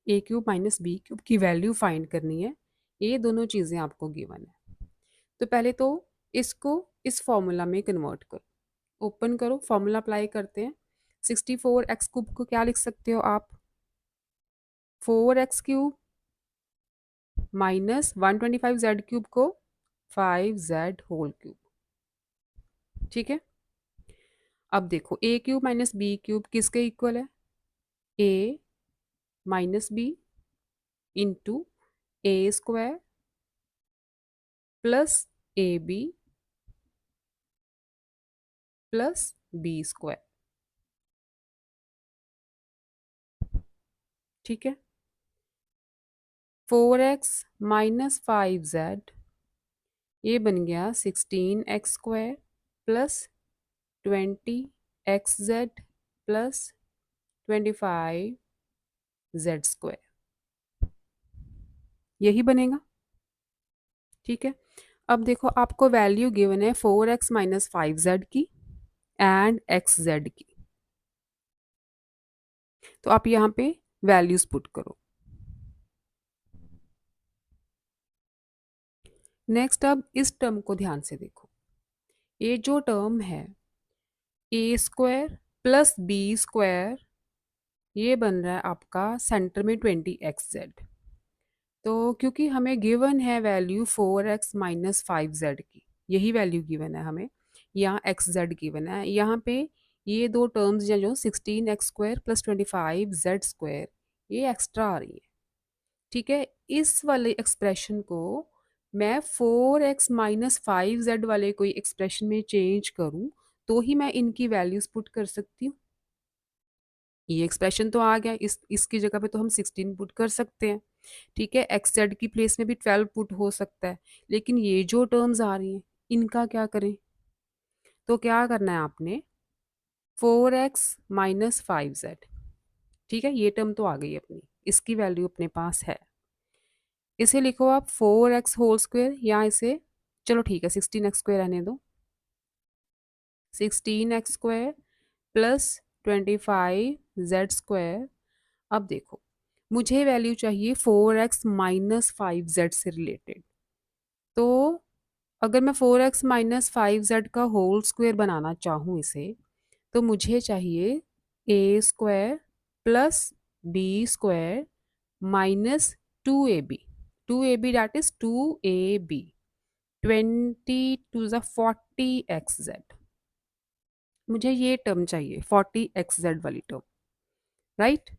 a cube minus b cube की वैल्यू फाइंड करनी है, ये दोनों चीज़ें आपको गिवन है। तो पहले तो इसको इस फॉर्मूला में कन्वर्ट करो, ओपन करो, फॉर्मूला अप्लाई करते हैं। 64x³ को क्या लिख सकते हो आप? 4x³ माइनस 125z³ को 5z²। ठीक है, अब देखो a³ माइनस b³ किसके इक्वल है? a minus b into a² plus ab plus b²। ठीक है, 4x माइनस 5z ये बन गया 16x² plus 20xz plus 25z², यही बनेगा। ठीक है, अब देखो आपको वैल्यू गिवन है 4x माइनस 5z की एंड xz की, तो आप यहाँ पे वैल्यूज पुट करो। नेक्स्ट अब इस टर्म को ध्यान से देखो, ये जो टर्म है a² प्लस b² ये बन रहा है आपका सेंटर में 20xz। तो क्योंकि हमें गिवन है वैल्यू 4x माइनस 5z की, यही वैल्यू गिवन है हमें, यहाँ xz गिवन है, यहाँ पे ये दो टर्म्स जो 16x² प्लस 25z² ये एक्स्ट्रा आ रही है। ठीक है, इस वाले एक्सप्रेशन को मैं 4x माइनस 5z वाले कोई एक्सप्रेशन में चेंज करूं तो ही मैं इनकी वैल्यूज पुट कर सकती हूँ। ये एक्सप्रेशन तो आ गया, इसकी जगह पे तो हम 16 पुट कर सकते हैं। ठीक है, एक्स जेड की प्लेस में भी 12 पुट हो सकता है, लेकिन ये जो टर्म्स आ रही हैं इनका क्या करें? तो क्या करना है आपने, 4x माइनस 5z, ठीक है, ये टर्म तो आ गई अपनी, इसकी वैल्यू अपने पास है, इसे लिखो आप 4x² या इसे चलो ठीक है 16x² रहने दो, 16x² प्लस 25z²। अब देखो मुझे वैल्यू चाहिए 4x माइनस 5z से रिलेटेड, तो अगर मैं 4x माइनस 5z का होल स्क्वायर बनाना चाहूँ इसे, तो मुझे चाहिए a² plus b² minus 2ab, 2ab that is 2ab, 20 two ज़ 40xz, मुझे ये टर्म चाहिए 40xz वाली टर्म, राइट?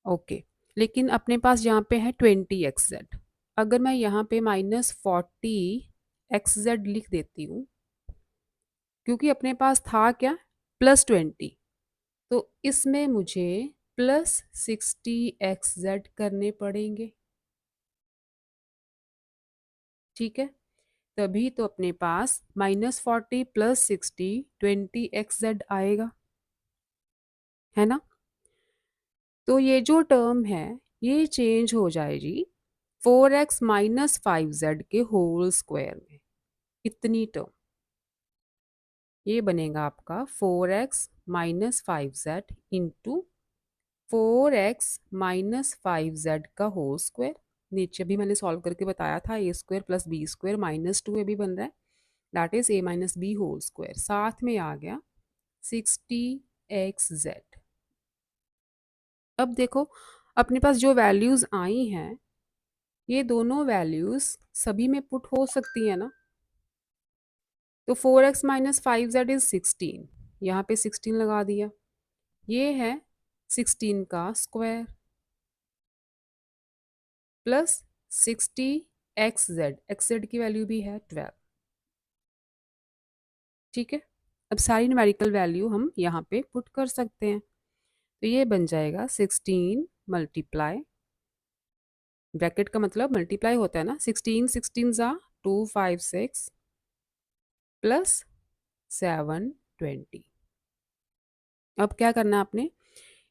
ओके, लेकिन अपने पास यहाँ पे है 20xz, अगर मैं यहाँ पे माइनस 40xz लिख देती हूँ, क्योंकि अपने पास था क्या प्लस 20, तो इसमें मुझे प्लस 60xz करने पड़ेंगे। ठीक है, तभी तो अपने पास माइनस 40 प्लस 60 20xz आएगा, है ना? तो ये जो टर्म है ये चेंज हो जाएगी 4x माइनस 5z के होल स्क्वायर में, इतनी टर्म ये बनेगा आपका 4x minus 5z into 4x minus 5z का होल स्क्वायर, नीचे भी मैंने सॉल्व करके बताया था a² plus b² minus 2ab बन रहा है, that is a minus B whole square, साथ में आ गया 60xz। अब देखो अपने पास जो वैल्यूज आई हैं ये दोनों वैल्यूज सभी में पुट हो सकती है ना, तो 4x माइनस 5z इज 16, यहाँ पे 16 लगा दिया, ये है 16 का स्क्वायर प्लस 60xz, xz की वैल्यू भी है 12। ठीक है, अब सारी न्यूमेरिकल वैल्यू हम यहाँ पे पुट कर सकते हैं, तो ये बन जाएगा 16 मल्टीप्लाई, ब्रैकेट का मतलब मल्टीप्लाई होता है ना, 16 16 ज़ा 256 प्लस 720। अब क्या करना है आपने,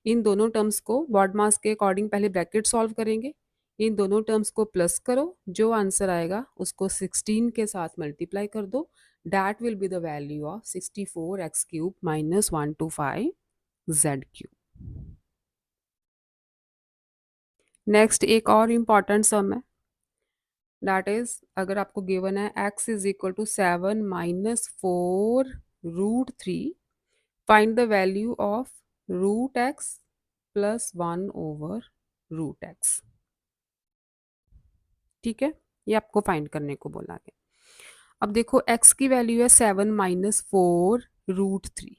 इन दोनों टर्म्स को बॉड मास के अकॉर्डिंग पहले ब्रैकेट सॉल्व करेंगे, इन दोनों टर्म्स को प्लस करो, जो आंसर आएगा उसको 16 के साथ मल्टीप्लाई कर दो, that will be the value of 64x³ minus 125z³। Next एक और इम्पॉर्टेंट सम है, दैट इज अगर आपको गिवन है x is equal to 7 minus 4√3 find the value of root x plus 1/√x। ठीक है, ये आपको फाइंड करने को बोला गया। अब देखो x की वैल्यू है 7 - 4√3।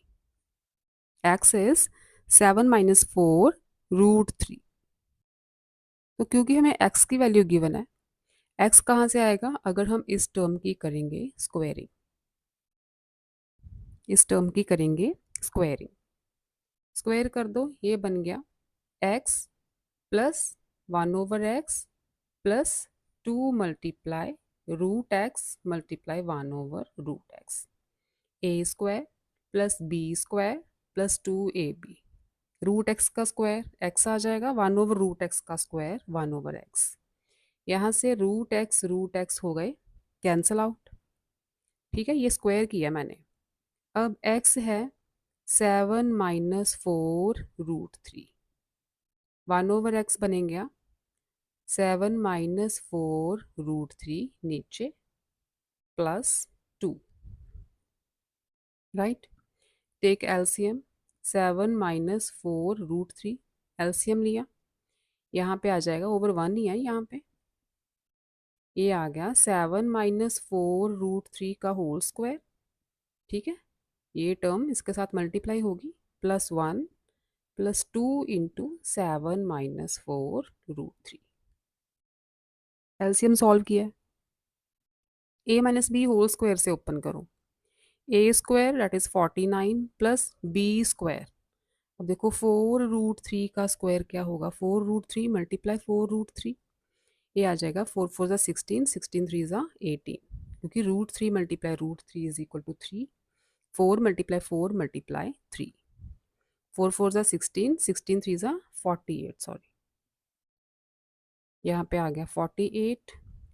x is 7 - 4√3। तो क्योंकि हमें x की वैल्यू गिवन है, x कहाँ से आएगा? अगर हम इस टर्म की करेंगे स्क्वायरिंग, इस टर्म की करेंगे स्क्वायरिंग, स्क्वायर कर दो, ये बन गया x plus 1/x plus 2 × √x multiply 1/√x, a square plus b square plus 2ab। Root x का स्क्वायर x आ जाएगा, 1/√x का स्क्वायर 1/x। यहाँ से रूट एक्स हो गए कैंसल आउट। ठीक है, ये स्क्वायर किया मैंने। अब x है 7 - 4√3, 1/x बनेगा 7 - 4√3 नीचे plus 2। Right, take LCM. 7 - 4√3 LCM लिया, यहाँ पे आ जाएगा ओवर 1 ही है, यहाँ पे ये आ गया 7 - 4√3 का होल स्क्वायर। ठीक है, ये टर्म इसके साथ मल्टीप्लाई होगी, plus 1 plus 2 into 7 - 4√3। LCM solve किया, a - b होल स्क्वायर से ओपन करो, a square that is 49 plus b square. अब देखो 4√3 का स्क्वायर क्या होगा? 4√3 मल्टीप्लाई 4√3, ये आ जाएगा 4 × 4 = 16, 16 × 3 = 18, क्योंकि √3 multiply √3 is equal to 3, 4 multiply 4 multiply 3, 4 × 4 = 16, 16 × 3 = 48, sorry, यहाँ पे आ गया 48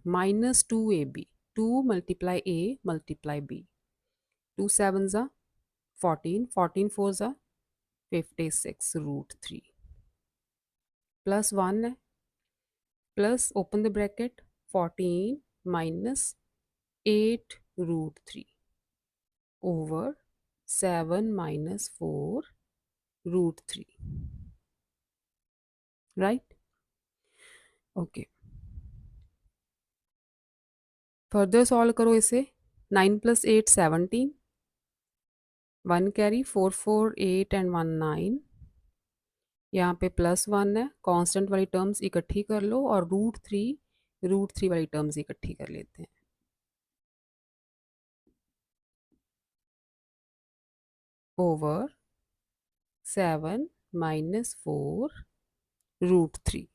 minus 2ab, 2 multiply a multiply b, 2 7 = 14, 14 4 = 56√3 plus 1 है, plus open the bracket 14 minus 8√3 over 7 - 4√3। Right, okay, further solve करो इसे। 9 + 8 17, 1 कैरी, 4 4 8 एंड 1 9, यहाँ पे प्लस 1 है, कांस्टेंट वाली टर्म्स इकट्ठी कर लो और √3 वाली टर्म्स इकट्ठी कर लेते हैं। ओवर 7 - 4√3।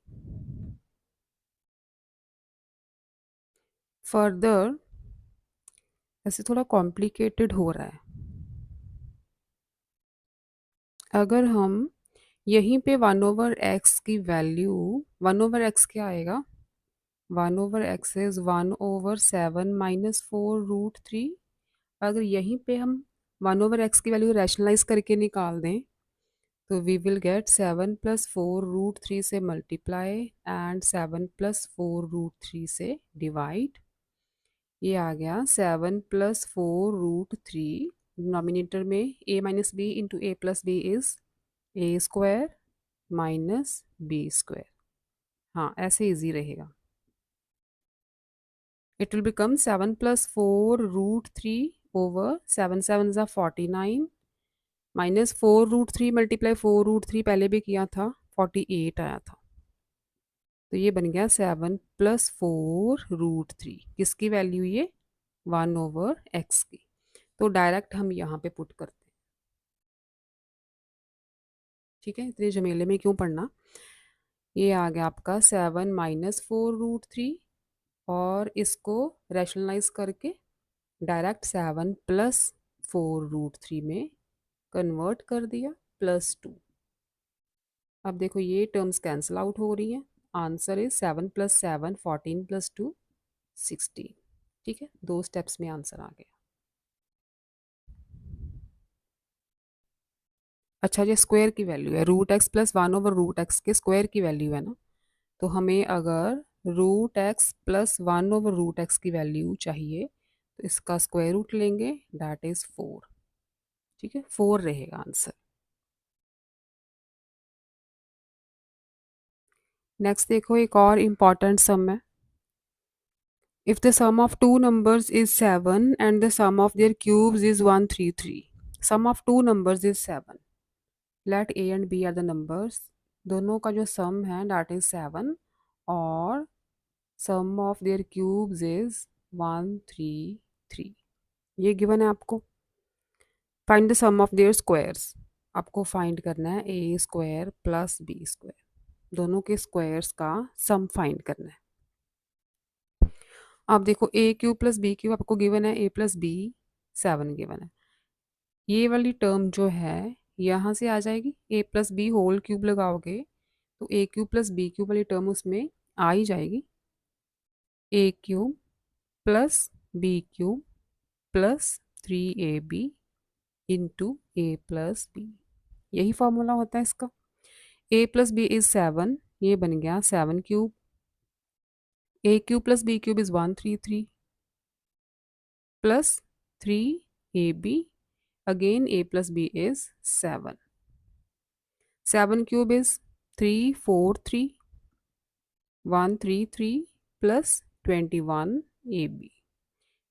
फर्दर ऐसे थोड़ा कॉम्प्लिकेटेड हो रहा है। अगर हम यहीं पे 1/x की वैल्यू, 1/x क्या आएगा? 1/x is 1/7 - 4√3। अगर यहीं पे हम 1/x की वैल्यू रैशनलाइज करके निकाल दें तो वी विल गेट 7 + 4√3 से मल्टीप्लाई एंड 7 + 4√3 से डिवाइड। ये आ गया 7 + 4√3, डिनोमिनेटर में a - b into a + b is a square minus b square. हाँ, ऐसे इजी रहेगा। It will become 7 + 4√3 over 7 7 = 49 minus 4√3 multiply 4√3 पहले भी किया था, 48 आया था। तो ये बन गया 7 + 4√3, किसकी वैल्यू? ये 1/x की। तो डायरेक्ट हम यहाँ पे पुट करते हैं। ठीक है, इतने झमेले में क्यों पढ़ना। ये आ गया आपका 7 - 4√3 और इसको रैशनलाइज करके डायरेक्ट 7 + 4√3 में कन्वर्ट कर दिया, प्लस 2। अब देखो ये टर्म्स कैंसिल आउट हो रही हैं। Answer is 7 + 7 14 + 2 16। ठीक है, 2 स्टेप्स में आंसर आ गया। अच्छा, ये स्क्वायर की वैल्यू है, √x + 1/√x के स्क्वायर की वैल्यू है ना, तो हमें अगर √x + 1/√x की वैल्यू चाहिए तो इसका स्क्वायर रूट लेंगे, दैट इज 4। ठीक है, 4 रहेगा आंसर। नेक्स्ट देखो, एक और इम्पॉर्टेंट सम है। If the sum of two numbers is 7 and the sum of their cubes is 133, sum of two numbers is 7. Let A and B are the numbers. दोनों का जो sum है that is 7 और sum of their cubes is 133. ये given है आपको. Find the sum of their squares. आपको find करना है a square plus b square. दोनों के squares का sum find करना है. आप देखो ए क्यूब प्लस बी क्यूब आपको गिवन है, ए प्लस बी 7 गिवन है। ये वाली टर्म जो है यहाँ से आ जाएगी, a plus B whole cube लगाओगे तो a cube plus b cube वाली टर्म उसमें आ ही जाएगी। A cube plus b cube plus 3ab into a plus b, यही फॉर्मूला होता है इसका। ए प्लस बी इज 7, ये बन गया 7 cube. A cube plus b cube is 133 plus 3ab, again a plus b is 7. 7 cube is 343, 133 plus 21ab।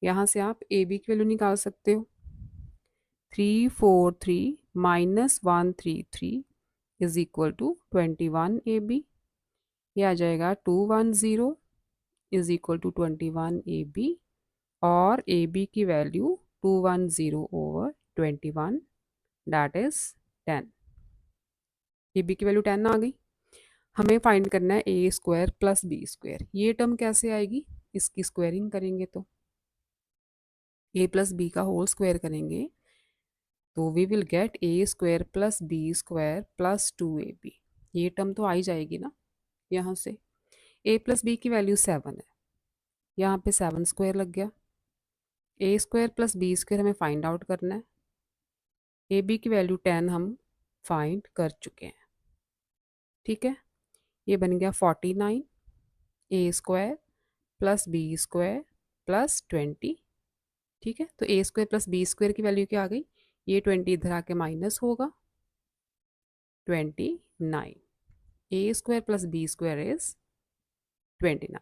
यहाँ से आप ab की वैल्यू निकाल सकते हो। 343 minus 133 is equal to 21ab। ये आ जाएगा 210 इज इक्वल टू 21ab और ab की value 210 over 21 that is 10। A b की वैल्यू 10 आ गई। हमें फाइंड करना है ए स्क्वायर प्लस बी स्क्वायर। ये टर्म कैसे आएगी, इसकी स्क्वायरिंग करेंगे तो ए प्लस बी का होल स्क्वायर करेंगे तो we will get a square plus B square plus 2ab। ये टर्म तो आ ही जाएगी ना यहाँ से। ए प्लस बी की वैल्यू 7 है, यहाँ पे 7 स्क्वायर लग गया। ए स्क्वायर प्लस बी स्क्वायर हमें फाइंड आउट करना है। ए बी की वैल्यू 10 हम फाइंड कर चुके हैं। ठीक है, ये बन गया 49 a square plus B square plus 20। ठीक है, तो ए स्क्वायर प्लस बी स्क्वायर की वैल्यू क्या आ गई, ये 20 इधर आके माइनस होगा 29। A square plus B square is 29।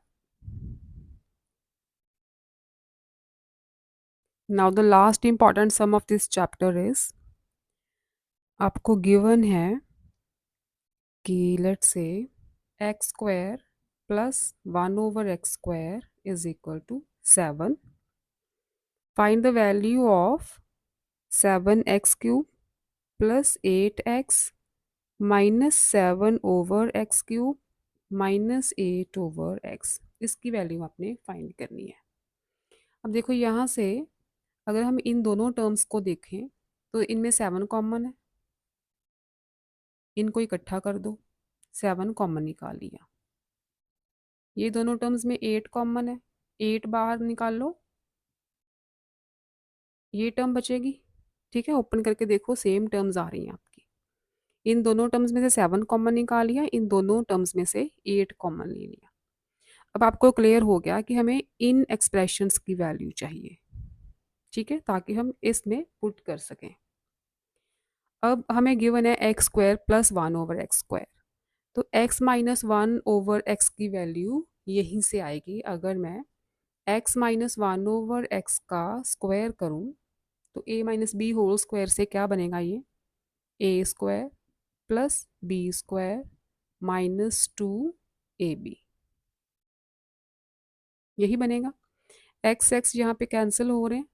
Now the last important sum of this chapter is, आपको गिवन है कि let's say x square plus 1 over x square is equal to 7। Find the value of 7x cube plus 8x minus 7 over x cube minus 8 over x. इसकी वैल्यू आपने फाइंड करनी है। अब देखो यहाँ से अगर हम इन दोनों टर्म्स को देखें तो इनमें 7 कॉमन है, इनको इकट्ठा कर दो, 7 कॉमन निकाल लिया। ये दोनों टर्म्स में 8 कॉमन है, 8 बाहर निकाल लो, ये टर्म बचेगी। ठीक है, ओपन करके देखो सेम टर्म्स आ रही हैं आपकी। इन दोनों टर्म्स में से 7 कॉमन निकाल लिया, इन दोनों टर्म्स में से 8 कॉमन ले लिया। अब आपको क्लियर हो गया कि हमें इन एक्सप्रेशंस की वैल्यू चाहिए। ठीक है, ताकि हम इसमें पुट कर सकें। अब हमें गिवन है x square plus 1 over x square, तो x माइनस 1 ओवर x की वैल्यू यहीं से आएगी। अगर मैं x माइनस 1 ओवर x का स्क्वायर करूं तो a minus B whole square से क्या बनेगा, ये a square plus B square minus 2ab, यही बनेगा। x यहाँ पे कैंसिल हो रहे हैं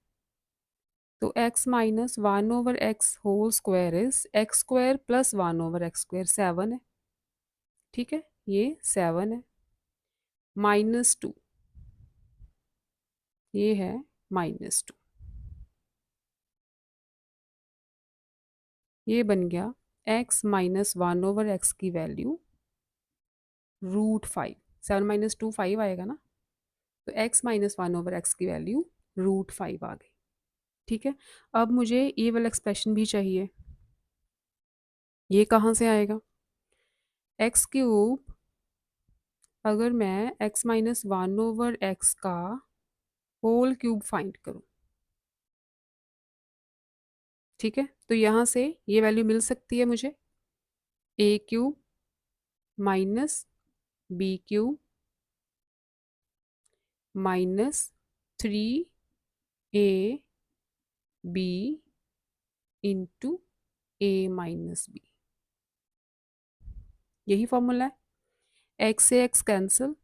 तो x minus 1 over x whole square is x square plus 1 over x square 7 है। ठीक है, ये 7 है माइनस 2, ये है माइनस 2, ये बन गया x माइनस 1 ओवर एक्स की वैल्यू √5। 7 माइनस 2 5 आएगा ना, तो x माइनस 1 ओवर एक्स की वैल्यू √5 आ गई। ठीक है, अब मुझे ये वाला एक्सप्रेशन भी चाहिए। ये कहाँ से आएगा, एक्स क्यूब, अगर मैं x माइनस 1 ओवर एक्स का होल क्यूब फाइंड करूं ठीक है, तो यहाँ से ये वैल्यू मिल सकती है मुझे, a cube minus b cube minus 3 b into a minus b, यही फॉर्मूला है। एक्स से x cancel,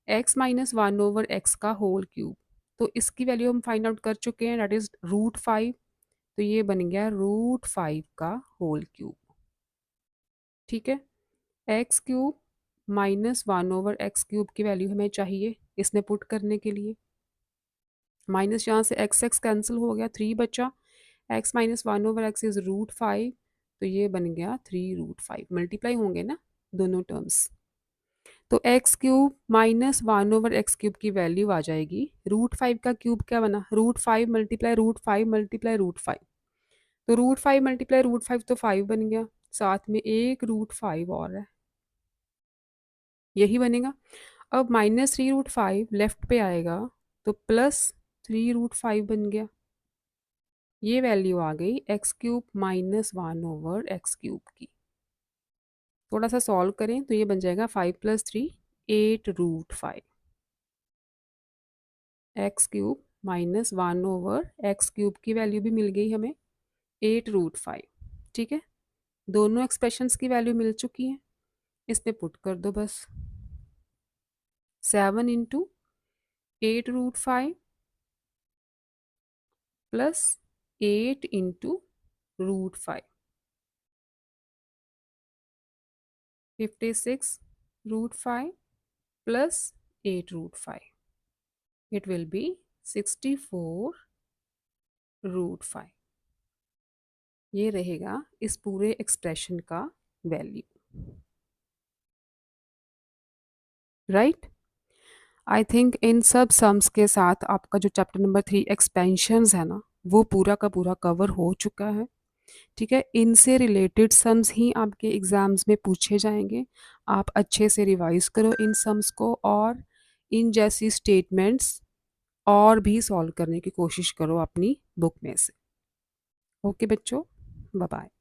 x minus 1/x का होल क्यूब, तो इसकी वैल्यू हम फाइंड आउट कर चुके हैं, दैट इज √5, तो ये बन गया √5 का होल क्यूब। ठीक है, x cube minus 1/x cube की वैल्यू हमें चाहिए इसमें पुट करने के लिए। माइनस यहाँ से एक्स एक्स कैंसिल हो गया, 3 बचा, एक्स माइनस 1/x इज √5, तो ये बन गया 3√5, मल्टीप्लाई होंगे ना दोनों टर्म्स, तो x cube minus 1/x cube की वैल्यू आ जाएगी, √5 का क्यूब क्या बना, √5 मल्टीप्लाई √5 मल्टीप्लाई √5, तो √5 मल्टीप्लाई √5 तो 5 बन गया, साथ में एक √5 और है, यही बनेगा। अब -3√5 लेफ्ट पे आएगा, तो +3√5 बन गया, ये वैल्यू आ गई x cube minus 1/x cube की। थोड़ा सा सॉल्व करें तो ये बन जाएगा 5 + 3 8√5, x cube minus 1/x cube की वैल्यू भी मिल गई हमें 8√5। ठीक है, दोनों एक्सप्रेशंस की वैल्यू मिल चुकी है, इसमें पुट कर दो बस, 7 into 8√5 plus 8 into √5, 56√5 plus 8√5, it will be 64√5, ये रहेगा इस पूरे एक्सप्रेशन का value, right. I think in सब सम्स के साथ आपका जो चैप्टर नंबर 3 एक्सपेंशंस है ना, वो पूरा का पूरा कवर हो चुका है। ठीक है, इनसे रिलेटेड सम्स ही आपके एग्जाम्स में पूछे जाएंगे, आप अच्छे से रिवाइज करो इन सम्स को, और इन जैसी स्टेटमेंट्स और भी सॉल्व करने की कोशिश करो अपनी बुक में से। ओके बच्चों, बाय बाय।